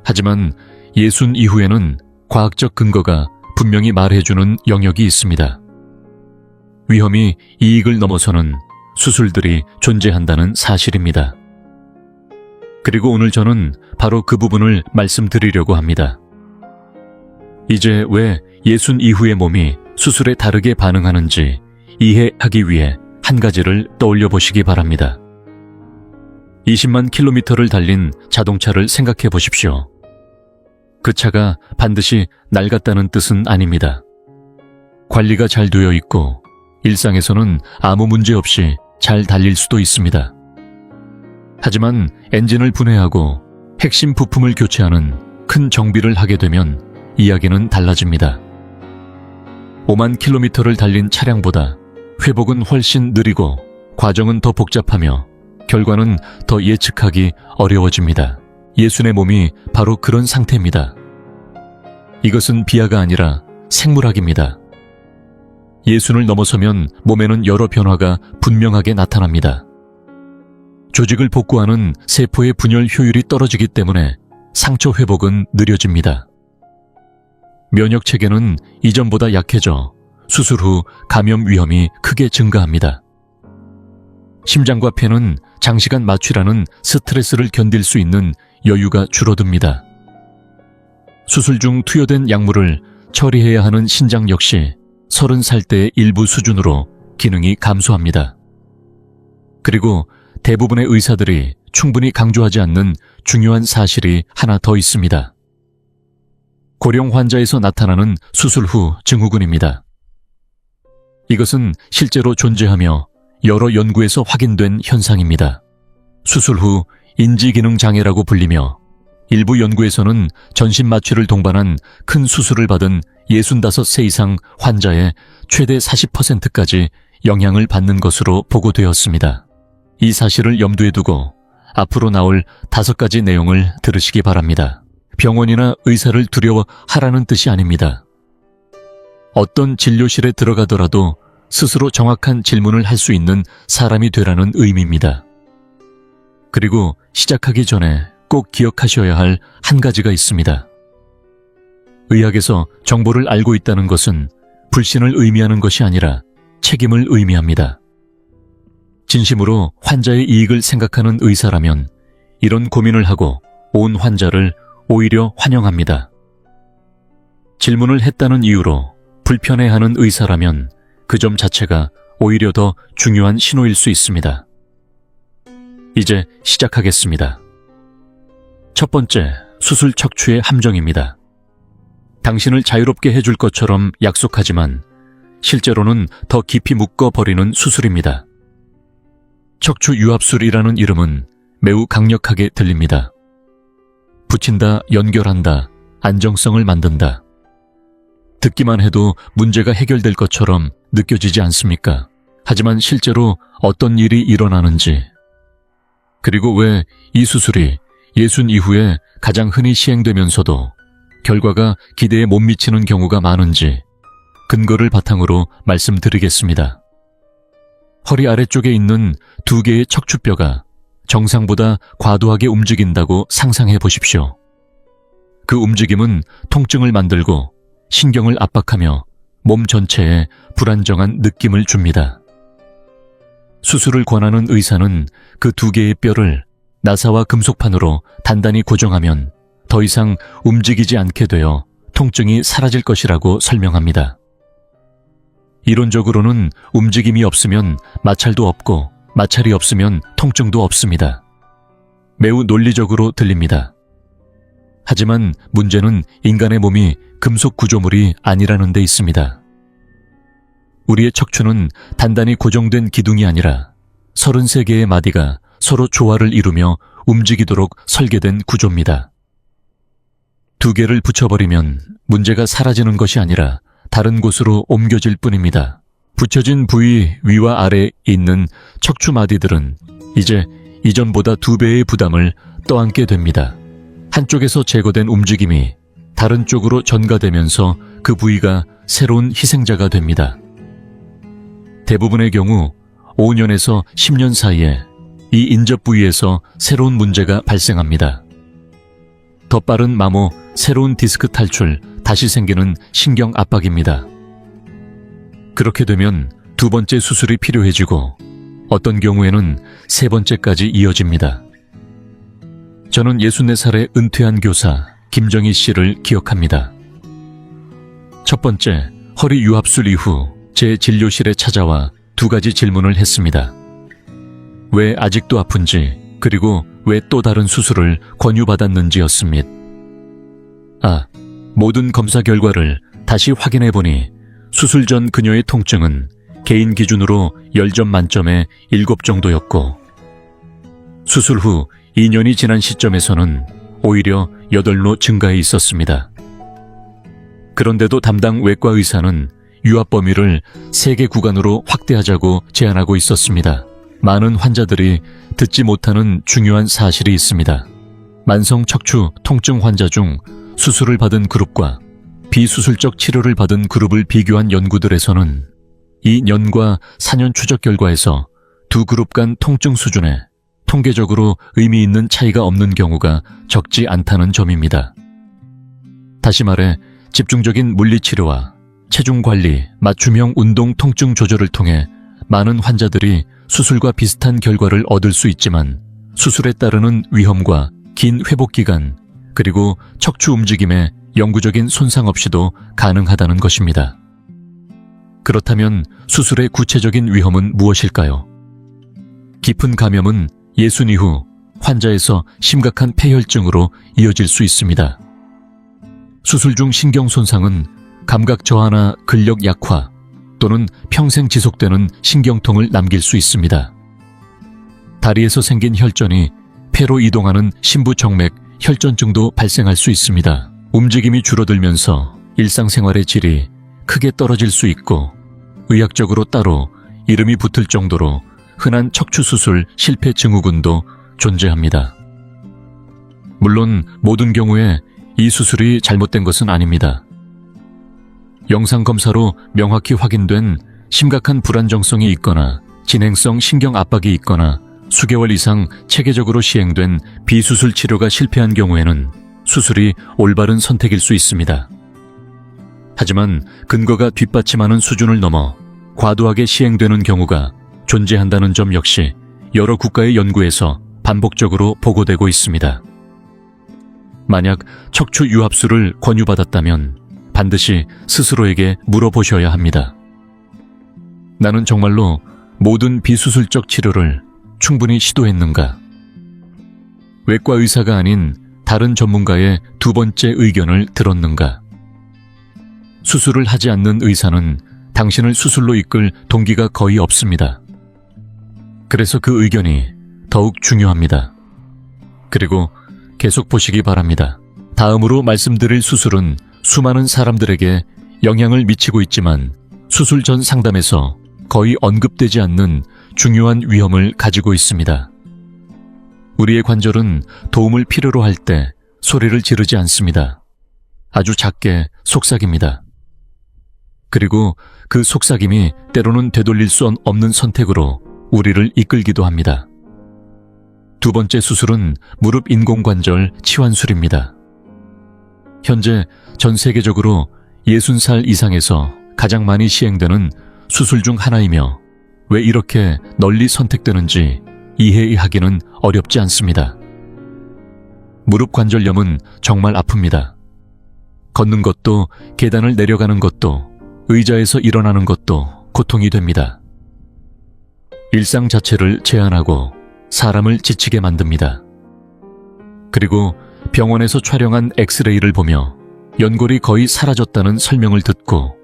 하지만 예순 이후에는 과학적 근거가 분명히 말해주는 영역이 있습니다. 위험이 이익을 넘어서는 수술들이 존재한다는 사실입니다. 그리고 오늘 저는 바로 그 부분을 말씀드리려고 합니다. 이제 왜 예순 이후의 몸이 수술에 다르게 반응하는지 이해하기 위해 한 가지를 떠올려 보시기 바랍니다. 20만 킬로미터를 달린 자동차를 생각해 보십시오. 그 차가 반드시 낡았다는 뜻은 아닙니다. 관리가 잘 되어 있고 일상에서는 아무 문제 없이 잘 달릴 수도 있습니다. 하지만 엔진을 분해하고 핵심 부품을 교체하는 큰 정비를 하게 되면 이야기는 달라집니다. 5만 킬로미터를 달린 차량보다 회복은 훨씬 느리고 과정은 더 복잡하며 결과는 더 예측하기 어려워집니다. 예순의 몸이 바로 그런 상태입니다. 이것은 비하가 아니라 생물학입니다. 예순을 넘어서면 몸에는 여러 변화가 분명하게 나타납니다. 조직을 복구하는 세포의 분열 효율이 떨어지기 때문에 상처 회복은 느려집니다. 면역 체계는 이전보다 약해져 수술 후 감염 위험이 크게 증가합니다. 심장과 폐는 장시간 마취라는 스트레스를 견딜 수 있는 여유가 줄어듭니다. 수술 중 투여된 약물을 처리해야 하는 신장 역시 30살 때의 일부 수준으로 기능이 감소합니다. 그리고 대부분의 의사들이 충분히 강조하지 않는 중요한 사실이 하나 더 있습니다. 고령 환자에서 나타나는 수술 후 증후군입니다. 이것은 실제로 존재하며 여러 연구에서 확인된 현상입니다. 수술 후 인지기능 장애라고 불리며 일부 연구에서는 전신 마취를 동반한 큰 수술을 받은 65세 이상 환자의 최대 40%까지 영향을 받는 것으로 보고되었습니다. 이 사실을 염두에 두고 앞으로 나올 5가지 내용을 들으시기 바랍니다. 병원이나 의사를 두려워하라는 뜻이 아닙니다. 어떤 진료실에 들어가더라도 스스로 정확한 질문을 할 수 있는 사람이 되라는 의미입니다. 그리고 시작하기 전에 꼭 기억하셔야 할 한 가지가 있습니다. 의학에서 정보를 알고 있다는 것은 불신을 의미하는 것이 아니라 책임을 의미합니다. 진심으로 환자의 이익을 생각하는 의사라면 이런 고민을 하고 온 환자를 오히려 환영합니다. 질문을 했다는 이유로 불편해하는 의사라면 그 점 자체가 오히려 더 중요한 신호일 수 있습니다. 이제 시작하겠습니다. 첫 번째, 수술 척추의 함정입니다. 당신을 자유롭게 해줄 것처럼 약속하지만 실제로는 더 깊이 묶어버리는 수술입니다. 척추 유압술이라는 이름은 매우 강력하게 들립니다. 붙인다, 연결한다, 안정성을 만든다. 듣기만 해도 문제가 해결될 것처럼 느껴지지 않습니까? 하지만 실제로 어떤 일이 일어나는지, 그리고 왜 이 수술이 예순 이후에 가장 흔히 시행되면서도 결과가 기대에 못 미치는 경우가 많은지 근거를 바탕으로 말씀드리겠습니다. 허리 아래쪽에 있는 2개의 척추뼈가 정상보다 과도하게 움직인다고 상상해 보십시오. 그 움직임은 통증을 만들고 신경을 압박하며 몸 전체에 불안정한 느낌을 줍니다. 수술을 권하는 의사는 그 2개의 뼈를 나사와 금속판으로 단단히 고정하면 더 이상 움직이지 않게 되어 통증이 사라질 것이라고 설명합니다. 이론적으로는 움직임이 없으면 마찰도 없고 마찰이 없으면 통증도 없습니다. 매우 논리적으로 들립니다. 하지만 문제는 인간의 몸이 금속 구조물이 아니라는 데 있습니다. 우리의 척추는 단단히 고정된 기둥이 아니라 33개의 마디가 서로 조화를 이루며 움직이도록 설계된 구조입니다. 2개를 붙여버리면 문제가 사라지는 것이 아니라 다른 곳으로 옮겨질 뿐입니다. 붙여진 부위 위와 아래에 있는 척추 마디들은 이제 이전보다 2배의 부담을 떠안게 됩니다. 한쪽에서 제거된 움직임이 다른 쪽으로 전가되면서 그 부위가 새로운 희생자가 됩니다. 대부분의 경우 5년에서 10년 사이에 이 인접 부위에서 새로운 문제가 발생합니다. 더 빠른 마모, 새로운 디스크 탈출, 다시 생기는 신경 압박입니다. 그렇게 되면 2번째 수술이 필요해지고 어떤 경우에는 3번째까지 이어집니다. 저는 64살의 은퇴한 교사 김정희 씨를 기억합니다. 첫 번째, 허리 유압술 이후 제 진료실에 찾아와 2가지 질문을 했습니다. 왜 아직도 아픈지, 그리고 왜 또 다른 수술을 권유받았는지였습니다. 모든 검사 결과를 다시 확인해보니 수술 전 그녀의 통증은 개인 기준으로 10점 만점에 7 정도였고 수술 후 2년이 지난 시점에서는 오히려 8로 증가해 있었습니다. 그런데도 담당 외과 의사는 유압 범위를 3개 구간으로 확대하자고 제안하고 있었습니다. 많은 환자들이 듣지 못하는 중요한 사실이 있습니다. 만성 척추 통증 환자 중 수술을 받은 그룹과 비수술적 치료를 받은 그룹을 비교한 연구들에서는 이 년과 4년 추적 결과에서 2 그룹 간 통증 수준에 통계적으로 의미 있는 차이가 없는 경우가 적지 않다는 점입니다. 다시 말해 집중적인 물리치료와 체중관리, 맞춤형 운동 통증 조절을 통해 많은 환자들이 수술과 비슷한 결과를 얻을 수 있지만 수술에 따르는 위험과 긴 회복기간, 그리고 척추 움직임에 영구적인 손상 없이도 가능하다는 것입니다. 그렇다면 수술의 구체적인 위험은 무엇일까요? 깊은 감염은 예순 이후 환자에서 심각한 폐혈증으로 이어질 수 있습니다. 수술 중 신경 손상은 감각 저하나 근력 약화 또는 평생 지속되는 신경통을 남길 수 있습니다. 다리에서 생긴 혈전이 폐로 이동하는 심부정맥 혈전증도 발생할 수 있습니다. 움직임이 줄어들면서 일상생활의 질이 크게 떨어질 수 있고 의학적으로 따로 이름이 붙을 정도로 흔한 척추수술 실패 증후군도 존재합니다. 물론 모든 경우에 이 수술이 잘못된 것은 아닙니다. 영상검사로 명확히 확인된 심각한 불안정성이 있거나 진행성 신경 압박이 있거나 수개월 이상 체계적으로 시행된 비수술 치료가 실패한 경우에는 수술이 올바른 선택일 수 있습니다. 하지만 근거가 뒷받침하는 수준을 넘어 과도하게 시행되는 경우가 존재한다는 점 역시 여러 국가의 연구에서 반복적으로 보고되고 있습니다. 만약 척추 유압술을 권유받았다면 반드시 스스로에게 물어보셔야 합니다. 나는 정말로 모든 비수술적 치료를 충분히 시도했는가? 외과 의사가 아닌 다른 전문가의 두 번째 의견을 들었는가? 수술을 하지 않는 의사는 당신을 수술로 이끌 동기가 거의 없습니다. 그래서 그 의견이 더욱 중요합니다. 그리고 계속 보시기 바랍니다. 다음으로 말씀드릴 수술은 수많은 사람들에게 영향을 미치고 있지만 수술 전 상담에서 거의 언급되지 않는 중요한 위험을 가지고 있습니다. 우리의 관절은 도움을 필요로 할 때 소리를 지르지 않습니다. 아주 작게 속삭입니다. 그리고 그 속삭임이 때로는 되돌릴 수 없는 선택으로 우리를 이끌기도 합니다. 두 번째 수술은 무릎 인공관절 치환술입니다. 현재 전 세계적으로 60살 이상에서 가장 많이 시행되는 수술 중 하나이며 왜 이렇게 널리 선택되는지 이해하기는 어렵지 않습니다. 무릎 관절염은 정말 아픕니다. 걷는 것도, 계단을 내려가는 것도, 의자에서 일어나는 것도 고통이 됩니다. 일상 자체를 제한하고 사람을 지치게 만듭니다. 그리고 병원에서 촬영한 엑스레이를 보며 연골이 거의 사라졌다는 설명을 듣고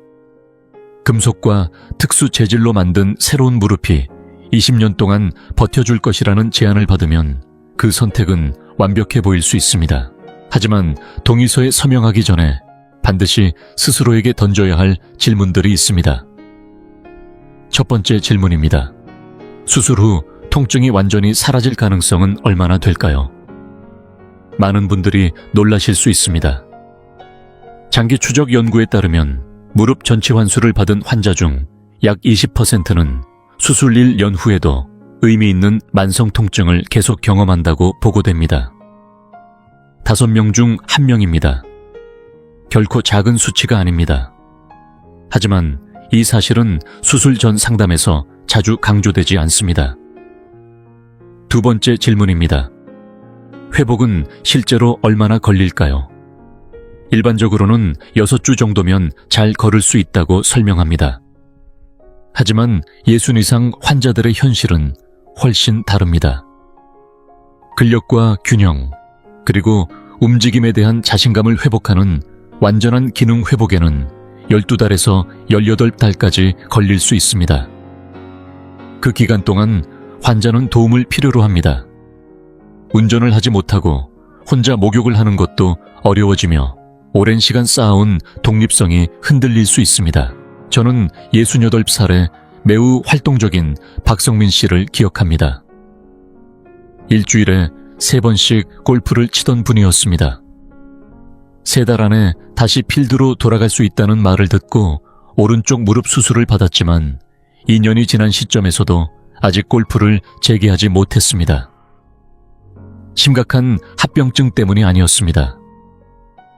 금속과 특수 재질로 만든 새로운 무릎이 20년 동안 버텨줄 것이라는 제안을 받으면 그 선택은 완벽해 보일 수 있습니다. 하지만 동의서에 서명하기 전에 반드시 스스로에게 던져야 할 질문들이 있습니다. 첫 번째 질문입니다. 수술 후 통증이 완전히 사라질 가능성은 얼마나 될까요? 많은 분들이 놀라실 수 있습니다. 장기 추적 연구에 따르면 무릎 전치 환수를 받은 환자 중 약 20%는 수술 1년 후에도 의미 있는 만성 통증을 계속 경험한다고 보고됩니다. 5명 중 1명입니다. 결코 작은 수치가 아닙니다. 하지만 이 사실은 수술 전 상담에서 자주 강조되지 않습니다. 두 번째 질문입니다. 회복은 실제로 얼마나 걸릴까요? 일반적으로는 6주 정도면 잘 걸을 수 있다고 설명합니다. 하지만 60 이상 환자들의 현실은 훨씬 다릅니다. 근력과 균형, 그리고 움직임에 대한 자신감을 회복하는 완전한 기능 회복에는 12달에서 18달까지 걸릴 수 있습니다. 그 기간 동안 환자는 도움을 필요로 합니다. 운전을 하지 못하고 혼자 목욕을 하는 것도 어려워지며 오랜 시간 쌓아온 독립성이 흔들릴 수 있습니다. 저는 68살에 매우 활동적인 박성민 씨를 기억합니다. 일주일에 3번씩 골프를 치던 분이었습니다. 3달 안에 다시 필드로 돌아갈 수 있다는 말을 듣고 오른쪽 무릎 수술을 받았지만 2년이 지난 시점에서도 아직 골프를 재개하지 못했습니다. 심각한 합병증 때문이 아니었습니다.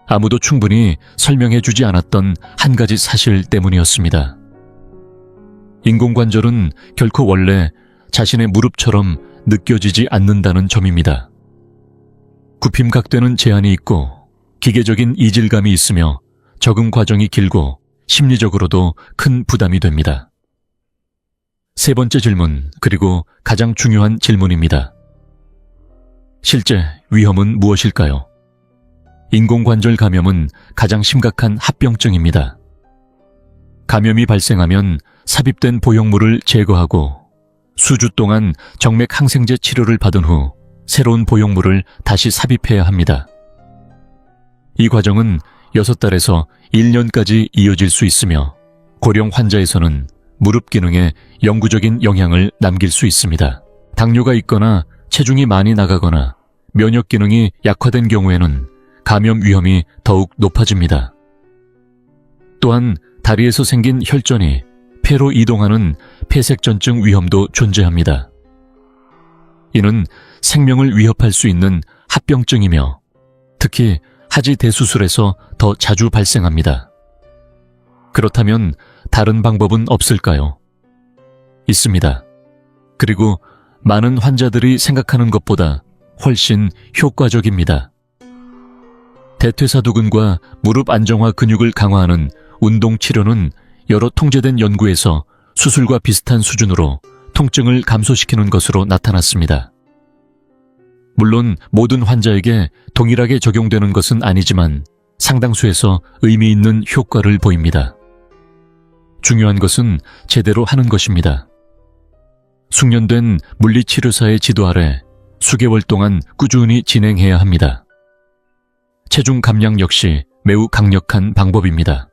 아무도 충분히 설명해주지 않았던 한 가지 사실 때문이었습니다. 인공관절은 결코 원래 자신의 무릎처럼 느껴지지 않는다는 점입니다. 굽힘각되는 제한이 있고 기계적인 이질감이 있으며 적응 과정이 길고 심리적으로도 큰 부담이 됩니다. 세 번째 질문, 그리고 가장 중요한 질문입니다. 실제 위험은 무엇일까요? 인공관절 감염은 가장 심각한 합병증입니다. 감염이 발생하면 삽입된 보형물을 제거하고 수주 동안 정맥 항생제 치료를 받은 후 새로운 보형물을 다시 삽입해야 합니다. 이 과정은 6달에서 1년까지 이어질 수 있으며 고령 환자에서는 무릎 기능에 영구적인 영향을 남길 수 있습니다. 당뇨가 있거나 체중이 많이 나가거나 면역 기능이 약화된 경우에는 감염 위험이 더욱 높아집니다. 또한 다리에서 생긴 혈전이 폐로 이동하는 폐색전증 위험도 존재합니다. 이는 생명을 위협할 수 있는 합병증이며 특히 하지 대수술에서 더 자주 발생합니다. 그렇다면 다른 방법은 없을까요? 있습니다. 그리고 많은 환자들이 생각하는 것보다 훨씬 효과적입니다. 대퇴사두근과 무릎 안정화 근육을 강화하는 운동 치료는 여러 통제된 연구에서 수술과 비슷한 수준으로 통증을 감소시키는 것으로 나타났습니다. 물론 모든 환자에게 동일하게 적용되는 것은 아니지만 상당수에서 의미 있는 효과를 보입니다. 중요한 것은 제대로 하는 것입니다. 숙련된 물리치료사의 지도 아래 수개월 동안 꾸준히 진행해야 합니다. 체중 감량 역시 매우 강력한 방법입니다.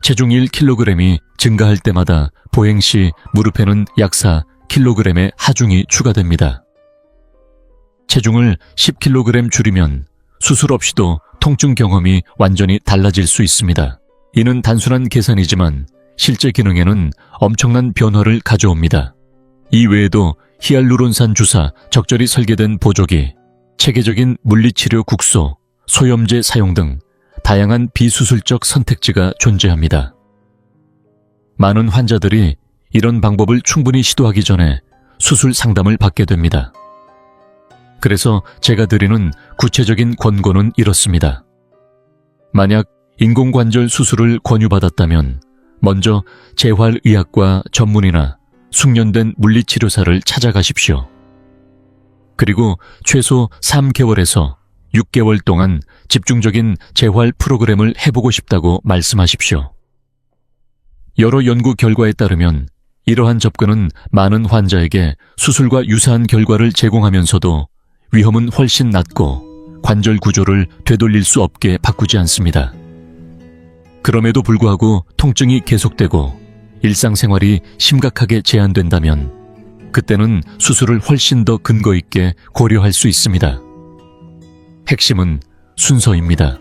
체중 1kg이 증가할 때마다 보행 시 무릎에는 약 4kg의 하중이 추가됩니다. 체중을 10kg 줄이면 수술 없이도 통증 경험이 완전히 달라질 수 있습니다. 이는 단순한 계산이지만 실제 기능에는 엄청난 변화를 가져옵니다. 이 외에도 히알루론산 주사, 적절히 설계된 보조기, 체계적인 물리치료 국소, 소염제 사용 등 다양한 비수술적 선택지가 존재합니다. 많은 환자들이 이런 방법을 충분히 시도하기 전에 수술 상담을 받게 됩니다. 그래서 제가 드리는 구체적인 권고는 이렇습니다. 만약 인공관절 수술을 권유받았다면 먼저 재활의학과 전문의나 숙련된 물리치료사를 찾아가십시오. 그리고 최소 3개월에서 6개월 동안 집중적인 재활 프로그램을 해보고 싶다고 말씀하십시오. 여러 연구 결과에 따르면 이러한 접근은 많은 환자에게 수술과 유사한 결과를 제공하면서도 위험은 훨씬 낮고 관절 구조를 되돌릴 수 없게 바꾸지 않습니다. 그럼에도 불구하고 통증이 계속되고 일상생활이 심각하게 제한된다면 그때는 수술을 훨씬 더 근거 있게 고려할 수 있습니다. 핵심은 순서입니다.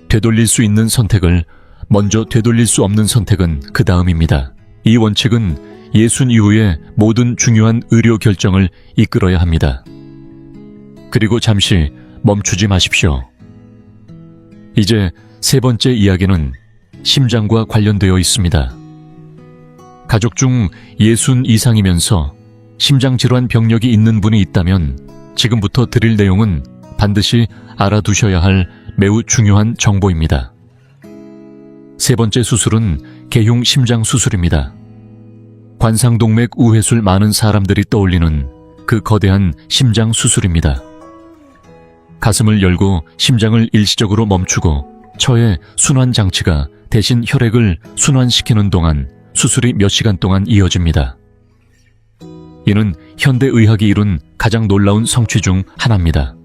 되돌릴 수 있는 선택을 먼저, 되돌릴 수 없는 선택은 그 다음입니다. 이 원칙은 예순 이후의 모든 중요한 의료 결정을 이끌어야 합니다. 그리고 잠시 멈추지 마십시오. 이제 세 번째 이야기는 심장과 관련되어 있습니다. 가족 중 60 이상이면서 심장질환 병력이 있는 분이 있다면 지금부터 드릴 내용은 반드시 알아두셔야 할 매우 중요한 정보입니다. 세 번째 수술은 개흉 심장 수술입니다. 관상동맥 우회술 많은 사람들이 떠올리는 그 거대한 심장 수술입니다. 가슴을 열고 심장을 일시적으로 멈추고 처의 순환 장치가 대신 혈액을 순환시키는 동안 수술이 몇 시간 동안 이어집니다. 이는 현대의학이 이룬 가장 놀라운 성취 중 하나입니다.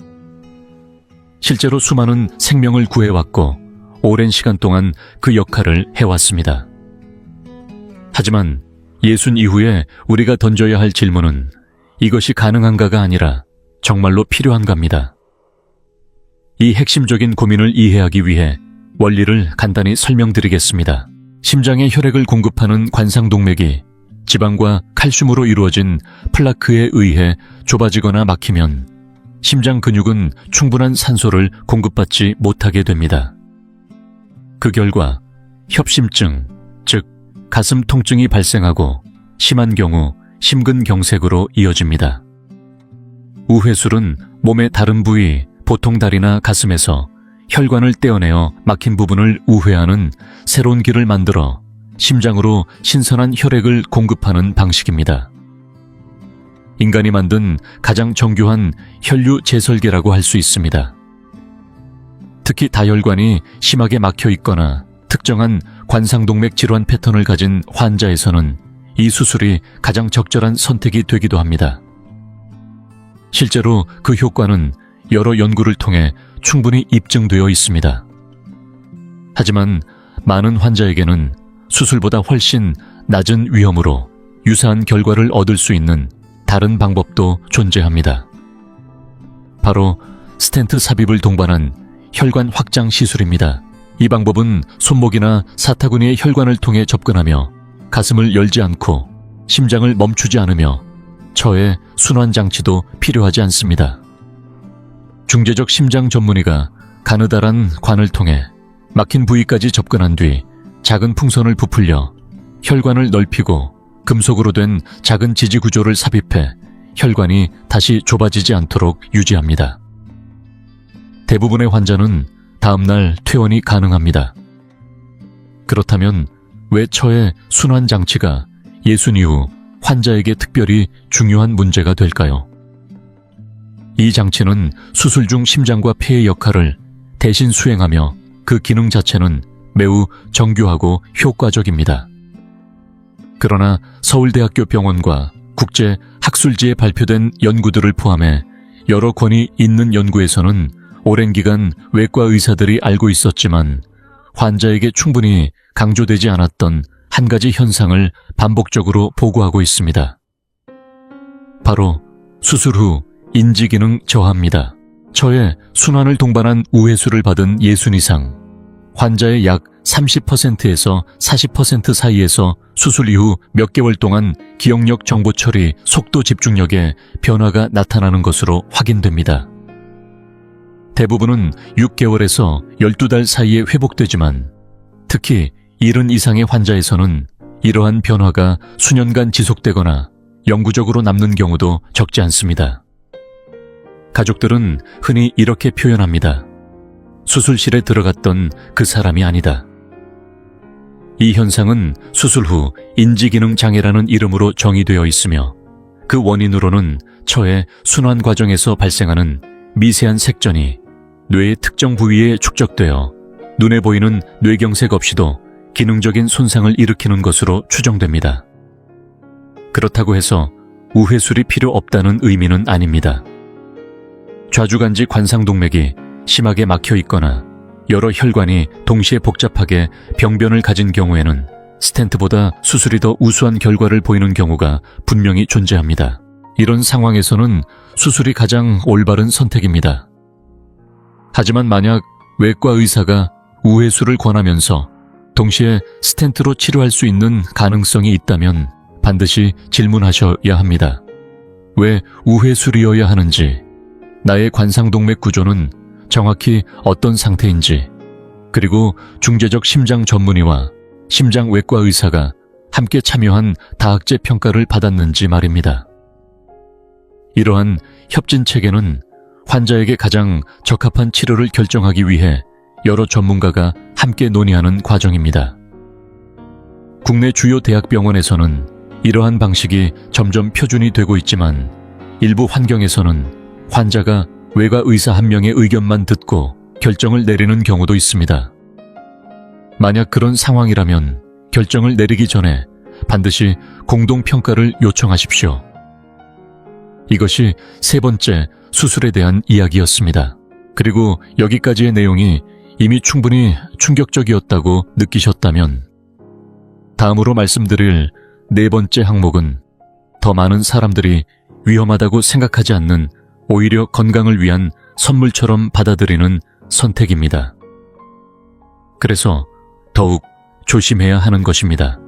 실제로 수많은 생명을 구해왔고 오랜 시간 동안 그 역할을 해왔습니다. 하지만 예순 이후에 우리가 던져야 할 질문은 이것이 가능한가가 아니라 정말로 필요한가입니다. 이 핵심적인 고민을 이해하기 위해 원리를 간단히 설명드리겠습니다. 심장에 혈액을 공급하는 관상동맥이 지방과 칼슘으로 이루어진 플라크에 의해 좁아지거나 막히면 심장 근육은 충분한 산소를 공급받지 못하게 됩니다. 그 결과 협심증, 즉 가슴 통증이 발생하고 심한 경우 심근경색으로 이어집니다. 우회술은 몸의 다른 부위, 보통 다리나 가슴에서 혈관을 떼어내어 막힌 부분을 우회하는 새로운 길을 만들어 심장으로 신선한 혈액을 공급하는 방식입니다. 인간이 만든 가장 정교한 혈류 제설계라고 할 수 있습니다. 특히 다혈관이 심하게 막혀 있거나 특정한 관상동맥 질환 패턴을 가진 환자에서는 이 수술이 가장 적절한 선택이 되기도 합니다. 실제로 그 효과는 여러 연구를 통해 충분히 입증되어 있습니다. 하지만 많은 환자에게는 수술보다 훨씬 낮은 위험으로 유사한 결과를 얻을 수 있는 다른 방법도 존재합니다. 바로 스텐트 삽입을 동반한 혈관 확장 시술입니다. 이 방법은 손목이나 사타구니의 혈관을 통해 접근하며 가슴을 열지 않고 심장을 멈추지 않으며 처의 순환 장치도 필요하지 않습니다. 중재적 심장 전문의가 가느다란 관을 통해 막힌 부위까지 접근한 뒤 작은 풍선을 부풀려 혈관을 넓히고 금속으로 된 작은 지지 구조를 삽입해 혈관이 다시 좁아지지 않도록 유지합니다. 대부분의 환자는 다음날 퇴원이 가능합니다. 그렇다면 왜 처의 순환 장치가 예순 이후 환자에게 특별히 중요한 문제가 될까요? 이 장치는 수술 중 심장과 폐의 역할을 대신 수행하며 그 기능 자체는 매우 정교하고 효과적입니다. 그러나 서울대학교 병원과 국제학술지에 발표된 연구들을 포함해 여러 권위 있는 연구에서는 오랜 기간 외과 의사들이 알고 있었지만 환자에게 충분히 강조되지 않았던 한 가지 현상을 반복적으로 보고하고 있습니다. 바로 수술 후 인지기능 저하입니다. 처에 순환을 동반한 우회수를 받은 예순 이상, 환자의 약 30%에서 40% 사이에서 수술 이후 몇 개월 동안 기억력 정보 처리, 속도 집중력에 변화가 나타나는 것으로 확인됩니다. 대부분은 6개월에서 12달 사이에 회복되지만 특히 70 이상의 환자에서는 이러한 변화가 수년간 지속되거나 영구적으로 남는 경우도 적지 않습니다. 가족들은 흔히 이렇게 표현합니다. 수술실에 들어갔던 그 사람이 아니다. 이 현상은 수술 후 인지기능 장애라는 이름으로 정의되어 있으며 그 원인으로는 처의 순환 과정에서 발생하는 미세한 색전이 뇌의 특정 부위에 축적되어 눈에 보이는 뇌경색 없이도 기능적인 손상을 일으키는 것으로 추정됩니다. 그렇다고 해서 우회술이 필요 없다는 의미는 아닙니다. 좌주간지 관상동맥이 심하게 막혀 있거나 여러 혈관이 동시에 복잡하게 병변을 가진 경우에는 스텐트보다 수술이 더 우수한 결과를 보이는 경우가 분명히 존재합니다. 이런 상황에서는 수술이 가장 올바른 선택입니다. 하지만 만약 외과 의사가 우회수를 권하면서 동시에 스텐트로 치료할 수 있는 가능성이 있다면 반드시 질문하셔야 합니다. 왜 우회술이어야 하는지, 나의 관상동맥 구조는 정확히 어떤 상태인지, 그리고 중재적 심장 전문의와 심장외과 의사가 함께 참여한 다학제 평가를 받았는지 말입니다. 이러한 협진 체계는 환자에게 가장 적합한 치료를 결정하기 위해 여러 전문가가 함께 논의하는 과정입니다. 국내 주요 대학병원에서는 이러한 방식이 점점 표준이 되고 있지만 일부 환경에서는 환자가 외과 의사 한 명의 의견만 듣고 결정을 내리는 경우도 있습니다. 만약 그런 상황이라면 결정을 내리기 전에 반드시 공동평가를 요청하십시오. 이것이 세 번째 수술에 대한 이야기였습니다. 그리고 여기까지의 내용이 이미 충분히 충격적이었다고 느끼셨다면 다음으로 말씀드릴 네 번째 항목은 더 많은 사람들이 위험하다고 생각하지 않는 오히려 건강을 위한 선물처럼 받아들이는 선택입니다. 그래서 더욱 조심해야 하는 것입니다.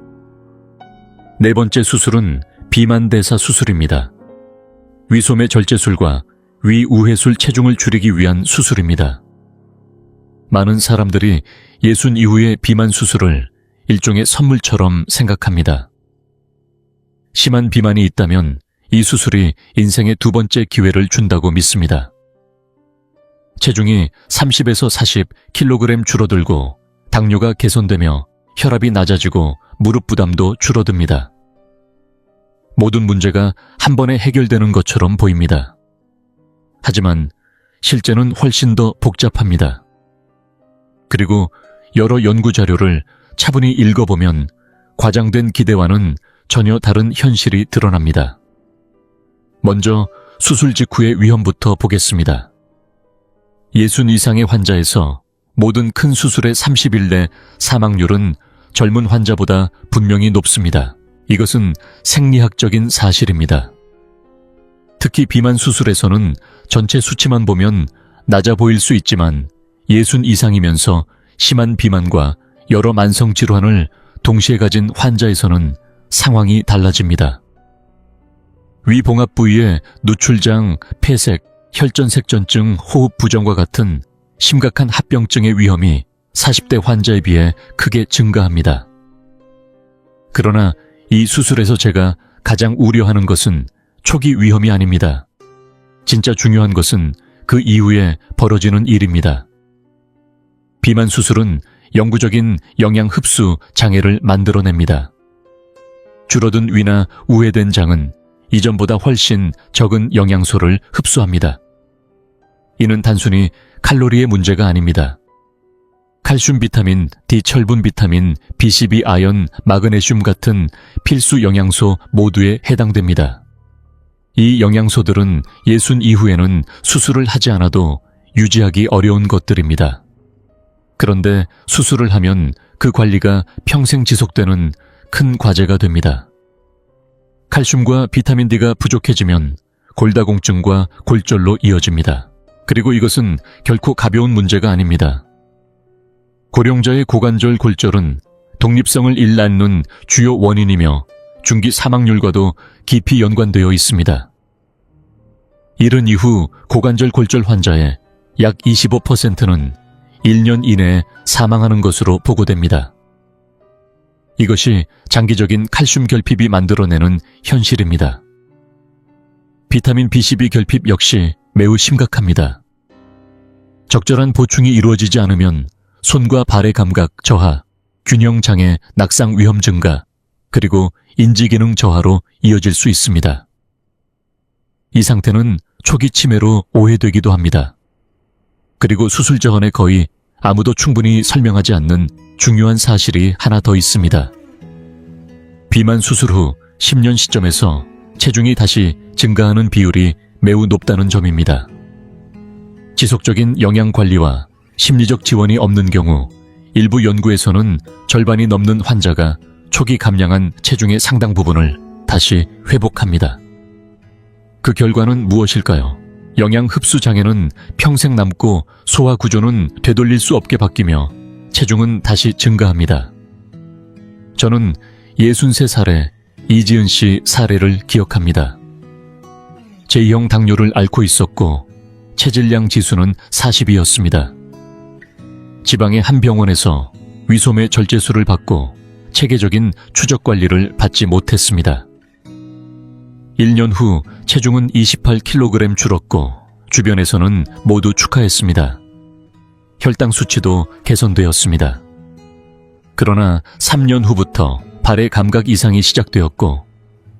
네 번째 수술은 비만대사 수술입니다. 위소매 절제술과 위우회술 체중을 줄이기 위한 수술입니다. 많은 사람들이 예순 이후의 비만 수술을 일종의 선물처럼 생각합니다. 심한 비만이 있다면 이 수술이 인생의 두 번째 기회를 준다고 믿습니다. 체중이 30에서 40kg 줄어들고 당뇨가 개선되며 혈압이 낮아지고 무릎 부담도 줄어듭니다. 모든 문제가 한 번에 해결되는 것처럼 보입니다. 하지만 실제는 훨씬 더 복잡합니다. 그리고 여러 연구 자료를 차분히 읽어보면 과장된 기대와는 전혀 다른 현실이 드러납니다. 먼저 수술 직후의 위험부터 보겠습니다. 60 이상의 환자에서 모든 큰 수술의 30일 내 사망률은 젊은 환자보다 분명히 높습니다. 이것은 생리학적인 사실입니다. 특히 비만 수술에서는 전체 수치만 보면 낮아 보일 수 있지만 60 이상이면서 심한 비만과 여러 만성 질환을 동시에 가진 환자에서는 상황이 달라집니다. 위봉합 부위의 누출장, 폐색, 혈전색전증, 호흡 부정과 같은 심각한 합병증의 위험이 40대 환자에 비해 크게 증가합니다. 그러나 이 수술에서 제가 가장 우려하는 것은 초기 위험이 아닙니다. 진짜 중요한 것은 그 이후에 벌어지는 일입니다. 비만 수술은 영구적인 영양 흡수 장애를 만들어냅니다. 줄어든 위나 우회된 장은 이전보다 훨씬 적은 영양소를 흡수합니다. 이는 단순히 칼로리의 문제가 아닙니다. 칼슘 비타민, D 철분 비타민, B12 아연, 마그네슘 같은 필수 영양소 모두에 해당됩니다. 이 영양소들은 예순 이후에는 수술을 하지 않아도 유지하기 어려운 것들입니다. 그런데 수술을 하면 그 관리가 평생 지속되는 큰 과제가 됩니다. 칼슘과 비타민 D가 부족해지면 골다공증과 골절로 이어집니다. 그리고 이것은 결코 가벼운 문제가 아닙니다. 고령자의 고관절 골절은 독립성을 잃는 주요 원인이며 중기 사망률과도 깊이 연관되어 있습니다. 이른 이후 고관절 골절 환자의 약 25%는 1년 이내에 사망하는 것으로 보고됩니다. 이것이 장기적인 칼슘 결핍이 만들어내는 현실입니다. 비타민 B12 결핍 역시 매우 심각합니다. 적절한 보충이 이루어지지 않으면 손과 발의 감각 저하, 균형 장애, 낙상 위험 증가, 그리고 인지 기능 저하로 이어질 수 있습니다. 이 상태는 초기 치매로 오해되기도 합니다. 그리고 수술 전에 거의 아무도 충분히 설명하지 않는 중요한 사실이 하나 더 있습니다. 비만 수술 후 10년 시점에서 체중이 다시 증가하는 비율이 매우 높다는 점입니다. 지속적인 영양 관리와 심리적 지원이 없는 경우 일부 연구에서는 절반이 넘는 환자가 초기 감량한 체중의 상당 부분을 다시 회복합니다. 그 결과는 무엇일까요? 영양 흡수 장애는 평생 남고 소화 구조는 되돌릴 수 없게 바뀌며 체중은 다시 증가합니다. 저는 63살의 이지은 씨 사례를 기억합니다. 제2형 당뇨를 앓고 있었고 체질량 지수는 40이었습니다. 지방의 한 병원에서 위소매 절제술을 받고 체계적인 추적 관리를 받지 못했습니다. 1년 후 체중은 28kg 줄었고 주변에서는 모두 축하했습니다. 혈당 수치도 개선되었습니다. 그러나 3년 후부터 발의 감각 이상이 시작되었고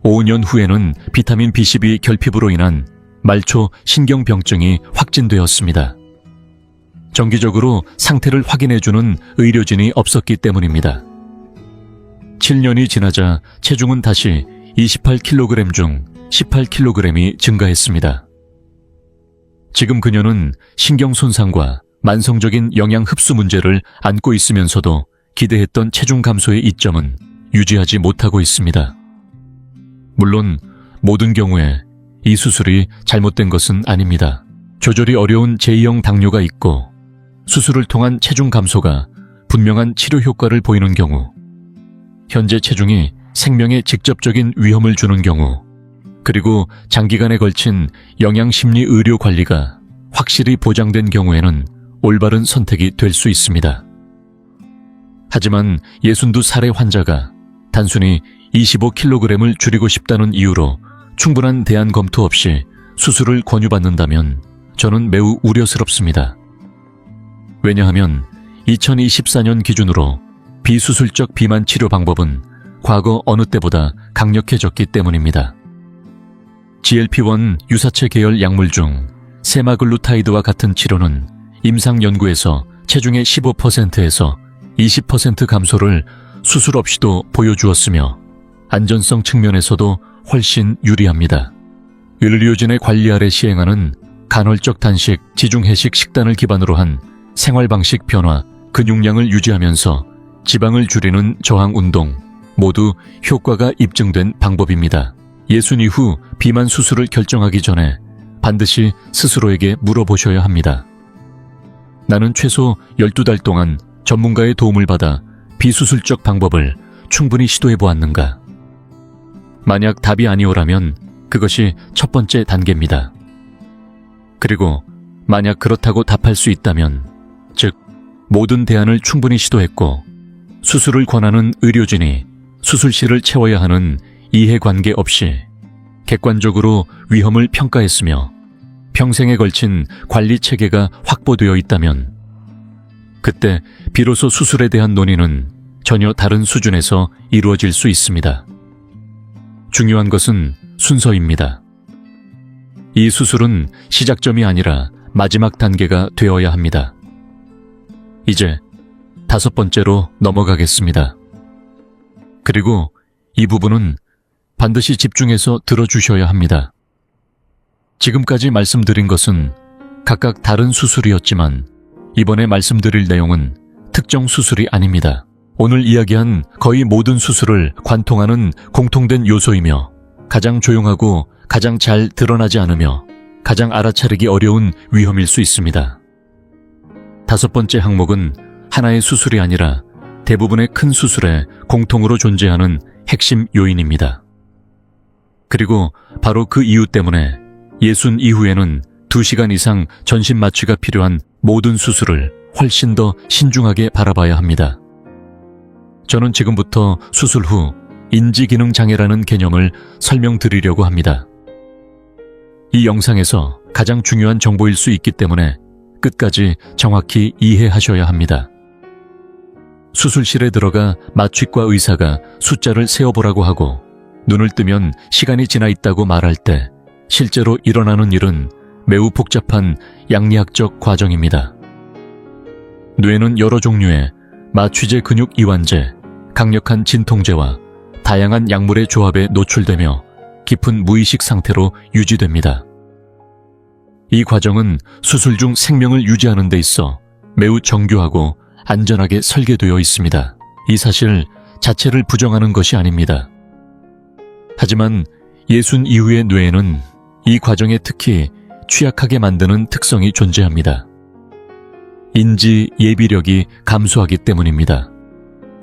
5년 후에는 비타민 B12 결핍으로 인한 말초 신경병증이 확진되었습니다. 정기적으로 상태를 확인해주는 의료진이 없었기 때문입니다. 7년이 지나자 체중은 다시 28kg 중 18kg이 증가했습니다. 지금 그녀는 신경 손상과 만성적인 영양 흡수 문제를 안고 있으면서도 기대했던 체중 감소의 이점은 유지하지 못하고 있습니다. 물론 모든 경우에 이 수술이 잘못된 것은 아닙니다. 조절이 어려운 제2형 당뇨가 있고 수술을 통한 체중 감소가 분명한 치료 효과를 보이는 경우, 현재 체중이 생명에 직접적인 위험을 주는 경우, 그리고 장기간에 걸친 영양심리 의료 관리가 확실히 보장된 경우에는 올바른 선택이 될 수 있습니다. 하지만 62살의 환자가 단순히 25kg을 줄이고 싶다는 이유로 충분한 대안 검토 없이 수술을 권유받는다면 저는 매우 우려스럽습니다. 왜냐하면 2024년 기준으로 비수술적 비만 치료 방법은 과거 어느 때보다 강력해졌기 때문입니다. GLP-1 유사체 계열 약물 중 세마글루타이드와 같은 치료는 임상 연구에서 체중의 15%에서 20% 감소를 수술 없이도 보여주었으며 안전성 측면에서도 훨씬 유리합니다. 의료진의 관리 아래 시행하는 간헐적 단식, 지중해식 식단을 기반으로 한 생활방식 변화, 근육량을 유지하면서 지방을 줄이는 저항 운동 모두 효과가 입증된 방법입니다. 예순 이후 비만 수술을 결정하기 전에 반드시 스스로에게 물어보셔야 합니다. 나는 최소 12달 동안 전문가의 도움을 받아 비수술적 방법을 충분히 시도해 보았는가? 만약 답이 아니오라면 그것이 첫 번째 단계입니다. 그리고 만약 그렇다고 답할 수 있다면, 즉 모든 대안을 충분히 시도했고 수술을 권하는 의료진이 수술실을 채워야 하는 이해관계 없이 객관적으로 위험을 평가했으며 평생에 걸친 관리 체계가 확보되어 있다면 그때 비로소 수술에 대한 논의는 전혀 다른 수준에서 이루어질 수 있습니다. 중요한 것은 순서입니다. 이 수술은 시작점이 아니라 마지막 단계가 되어야 합니다. 이제 5번째로 넘어가겠습니다. 그리고 이 부분은 반드시 집중해서 들어주셔야 합니다. 지금까지 말씀드린 것은 각각 다른 수술이었지만 이번에 말씀드릴 내용은 특정 수술이 아닙니다. 오늘 이야기한 거의 모든 수술을 관통하는 공통된 요소이며 가장 조용하고 가장 잘 드러나지 않으며 가장 알아차리기 어려운 위험일 수 있습니다. 5번째 항목은 하나의 수술이 아니라 대부분의 큰 수술에 공통으로 존재하는 핵심 요인입니다. 그리고 바로 그 이유 때문에 예순 이후에는 2시간 이상 전신 마취가 필요한 모든 수술을 훨씬 더 신중하게 바라봐야 합니다. 저는 지금부터 수술 후 인지기능 장애라는 개념을 설명드리려고 합니다. 이 영상에서 가장 중요한 정보일 수 있기 때문에 끝까지 정확히 이해하셔야 합니다. 수술실에 들어가 마취과 의사가 숫자를 세어보라고 하고 눈을 뜨면 시간이 지나 있다고 말할 때 실제로 일어나는 일은 매우 복잡한 양리학적 과정입니다. 뇌는 여러 종류의 마취제 근육 이완제, 강력한 진통제와 다양한 약물의 조합에 노출되며 깊은 무의식 상태로 유지됩니다. 이 과정은 수술 중 생명을 유지하는 데 있어 매우 정교하고 안전하게 설계되어 있습니다. 이 사실 자체를 부정하는 것이 아닙니다. 하지만 예순 이후의 뇌에는 이 과정에 특히 취약하게 만드는 특성이 존재합니다. 인지 예비력이 감소하기 때문입니다.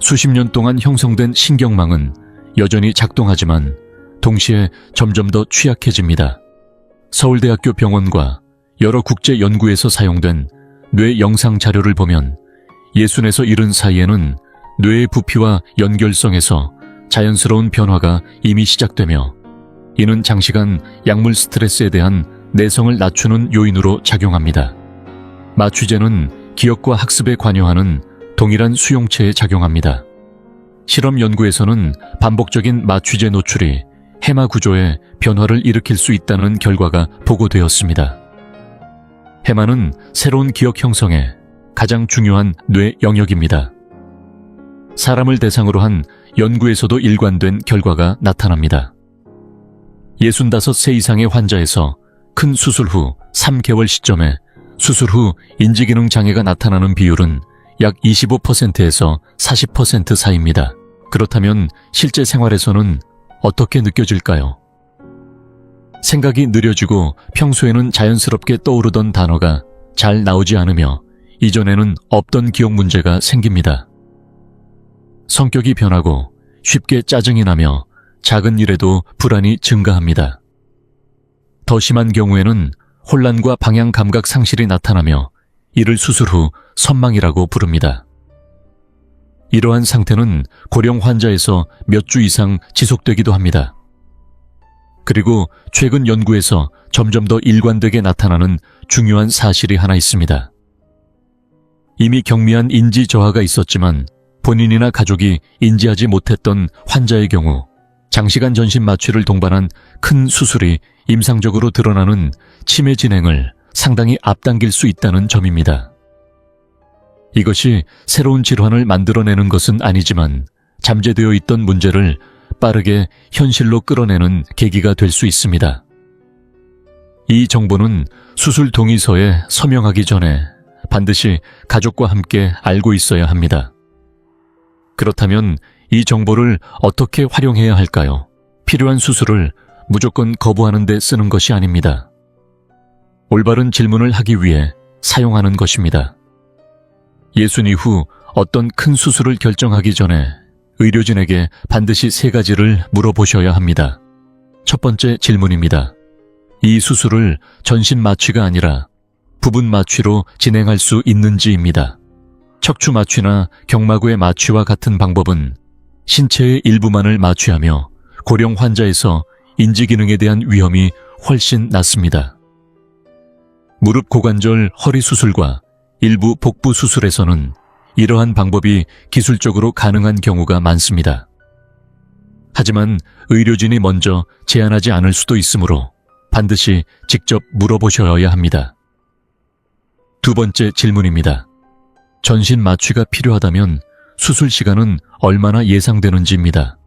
수십 년 동안 형성된 신경망은 여전히 작동하지만 동시에 점점 더 취약해집니다. 서울대학교 병원과 여러 국제 연구에서 사용된 뇌 영상 자료를 보면 60에서 70 사이에는 뇌의 부피와 연결성에서 자연스러운 변화가 이미 시작되며 이는 장시간 약물 스트레스에 대한 내성을 낮추는 요인으로 작용합니다. 마취제는 기억과 학습에 관여하는 동일한 수용체에 작용합니다. 실험 연구에서는 반복적인 마취제 노출이 해마 구조에 변화를 일으킬 수 있다는 결과가 보고되었습니다. 해마는 새로운 기억 형성에 가장 중요한 뇌 영역입니다. 사람을 대상으로 한 연구에서도 일관된 결과가 나타납니다. 65세 이상의 환자에서 큰 수술 후 3개월 시점에 수술 후 인지기능 장애가 나타나는 비율은 약 25%에서 40% 사이입니다. 그렇다면 실제 생활에서는 어떻게 느껴질까요? 생각이 느려지고 평소에는 자연스럽게 떠오르던 단어가 잘 나오지 않으며 이전에는 없던 기억 문제가 생깁니다. 성격이 변하고 쉽게 짜증이 나며 작은 일에도 불안이 증가합니다. 더 심한 경우에는 혼란과 방향 감각 상실이 나타나며 이를 수술 후 선망이라고 부릅니다. 이러한 상태는 고령 환자에서 몇 주 이상 지속되기도 합니다. 그리고 최근 연구에서 점점 더 일관되게 나타나는 중요한 사실이 하나 있습니다. 이미 경미한 인지 저하가 있었지만 본인이나 가족이 인지하지 못했던 환자의 경우 장시간 전신 마취를 동반한 큰 수술이 임상적으로 드러나는 치매 진행을 상당히 앞당길 수 있다는 점입니다. 이것이 새로운 질환을 만들어내는 것은 아니지만 잠재되어 있던 문제를 빠르게 현실로 끌어내는 계기가 될 수 있습니다. 이 정보는 수술 동의서에 서명하기 전에 반드시 가족과 함께 알고 있어야 합니다. 그렇다면 이 정보를 어떻게 활용해야 할까요? 필요한 수술을 무조건 거부하는 데 쓰는 것이 아닙니다. 올바른 질문을 하기 위해 사용하는 것입니다. 예순 이후 어떤 큰 수술을 결정하기 전에 의료진에게 반드시 3가지를 물어보셔야 합니다. 첫 번째 질문입니다. 이 수술을 전신 마취가 아니라 부분 마취로 진행할 수 있는지입니다. 척추 마취나 경마구의 마취와 같은 방법은 신체의 일부만을 마취하며 고령 환자에서 인지기능에 대한 위험이 훨씬 낮습니다. 무릎 고관절 허리 수술과 일부 복부 수술에서는 이러한 방법이 기술적으로 가능한 경우가 많습니다. 하지만 의료진이 먼저 제안하지 않을 수도 있으므로 반드시 직접 물어보셔야 합니다. 두 번째 질문입니다. 전신 마취가 필요하다면 수술 시간은 얼마나 예상되는지입니다.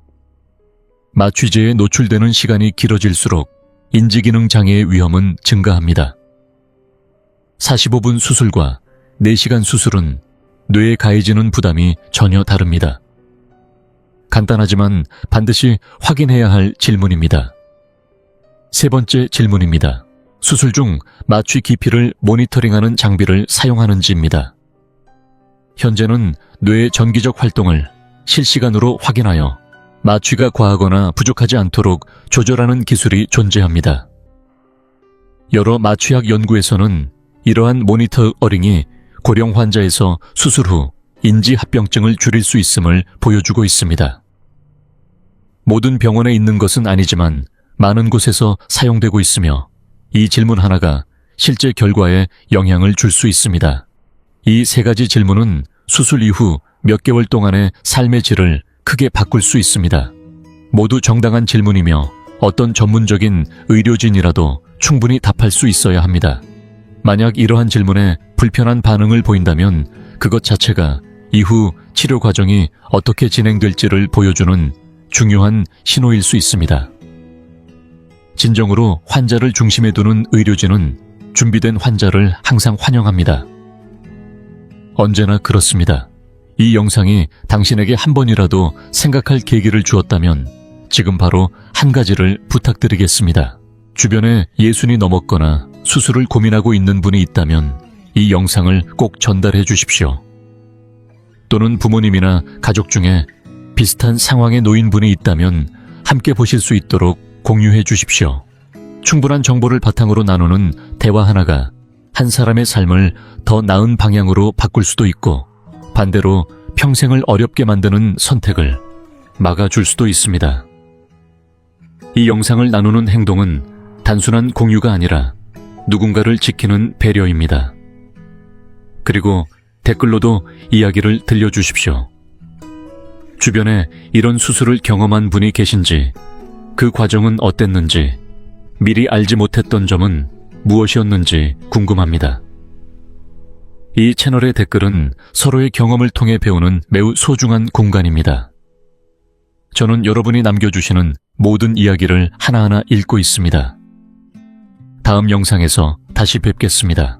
마취제에 노출되는 시간이 길어질수록 인지기능 장애의 위험은 증가합니다. 45분 수술과 4시간 수술은 뇌에 가해지는 부담이 전혀 다릅니다. 간단하지만 반드시 확인해야 할 질문입니다. 세 번째 질문입니다. 수술 중 마취 깊이를 모니터링하는 장비를 사용하는지입니다. 현재는 뇌의 전기적 활동을 실시간으로 확인하여 마취가 과하거나 부족하지 않도록 조절하는 기술이 존재합니다. 여러 마취학 연구에서는 이러한 모니터링이 고령 환자에서 수술 후 인지합병증을 줄일 수 있음을 보여주고 있습니다. 모든 병원에 있는 것은 아니지만 많은 곳에서 사용되고 있으며 이 질문 하나가 실제 결과에 영향을 줄 수 있습니다. 이 세 가지 질문은 수술 이후 몇 개월 동안의 삶의 질을 크게 바꿀 수 있습니다. 모두 정당한 질문이며 어떤 전문적인 의료진이라도 충분히 답할 수 있어야 합니다. 만약 이러한 질문에 불편한 반응을 보인다면 그것 자체가 이후 치료 과정이 어떻게 진행될지를 보여주는 중요한 신호일 수 있습니다. 진정으로 환자를 중심에 두는 의료진은 준비된 환자를 항상 환영합니다. 언제나 그렇습니다. 이 영상이 당신에게 한 번이라도 생각할 계기를 주었다면 지금 바로 한 가지를 부탁드리겠습니다. 주변에 60이 넘었거나 수술을 고민하고 있는 분이 있다면 이 영상을 꼭 전달해 주십시오. 또는 부모님이나 가족 중에 비슷한 상황에 놓인 분이 있다면 함께 보실 수 있도록 공유해 주십시오. 충분한 정보를 바탕으로 나누는 대화 하나가 한 사람의 삶을 더 나은 방향으로 바꿀 수도 있고 반대로 평생을 어렵게 만드는 선택을 막아줄 수도 있습니다. 이 영상을 나누는 행동은 단순한 공유가 아니라 누군가를 지키는 배려입니다. 그리고 댓글로도 이야기를 들려주십시오. 주변에 이런 수술을 경험한 분이 계신지, 그 과정은 어땠는지, 미리 알지 못했던 점은 무엇이었는지 궁금합니다. 이 채널의 댓글은 서로의 경험을 통해 배우는 매우 소중한 공간입니다. 저는 여러분이 남겨주시는 모든 이야기를 하나하나 읽고 있습니다. 다음 영상에서 다시 뵙겠습니다.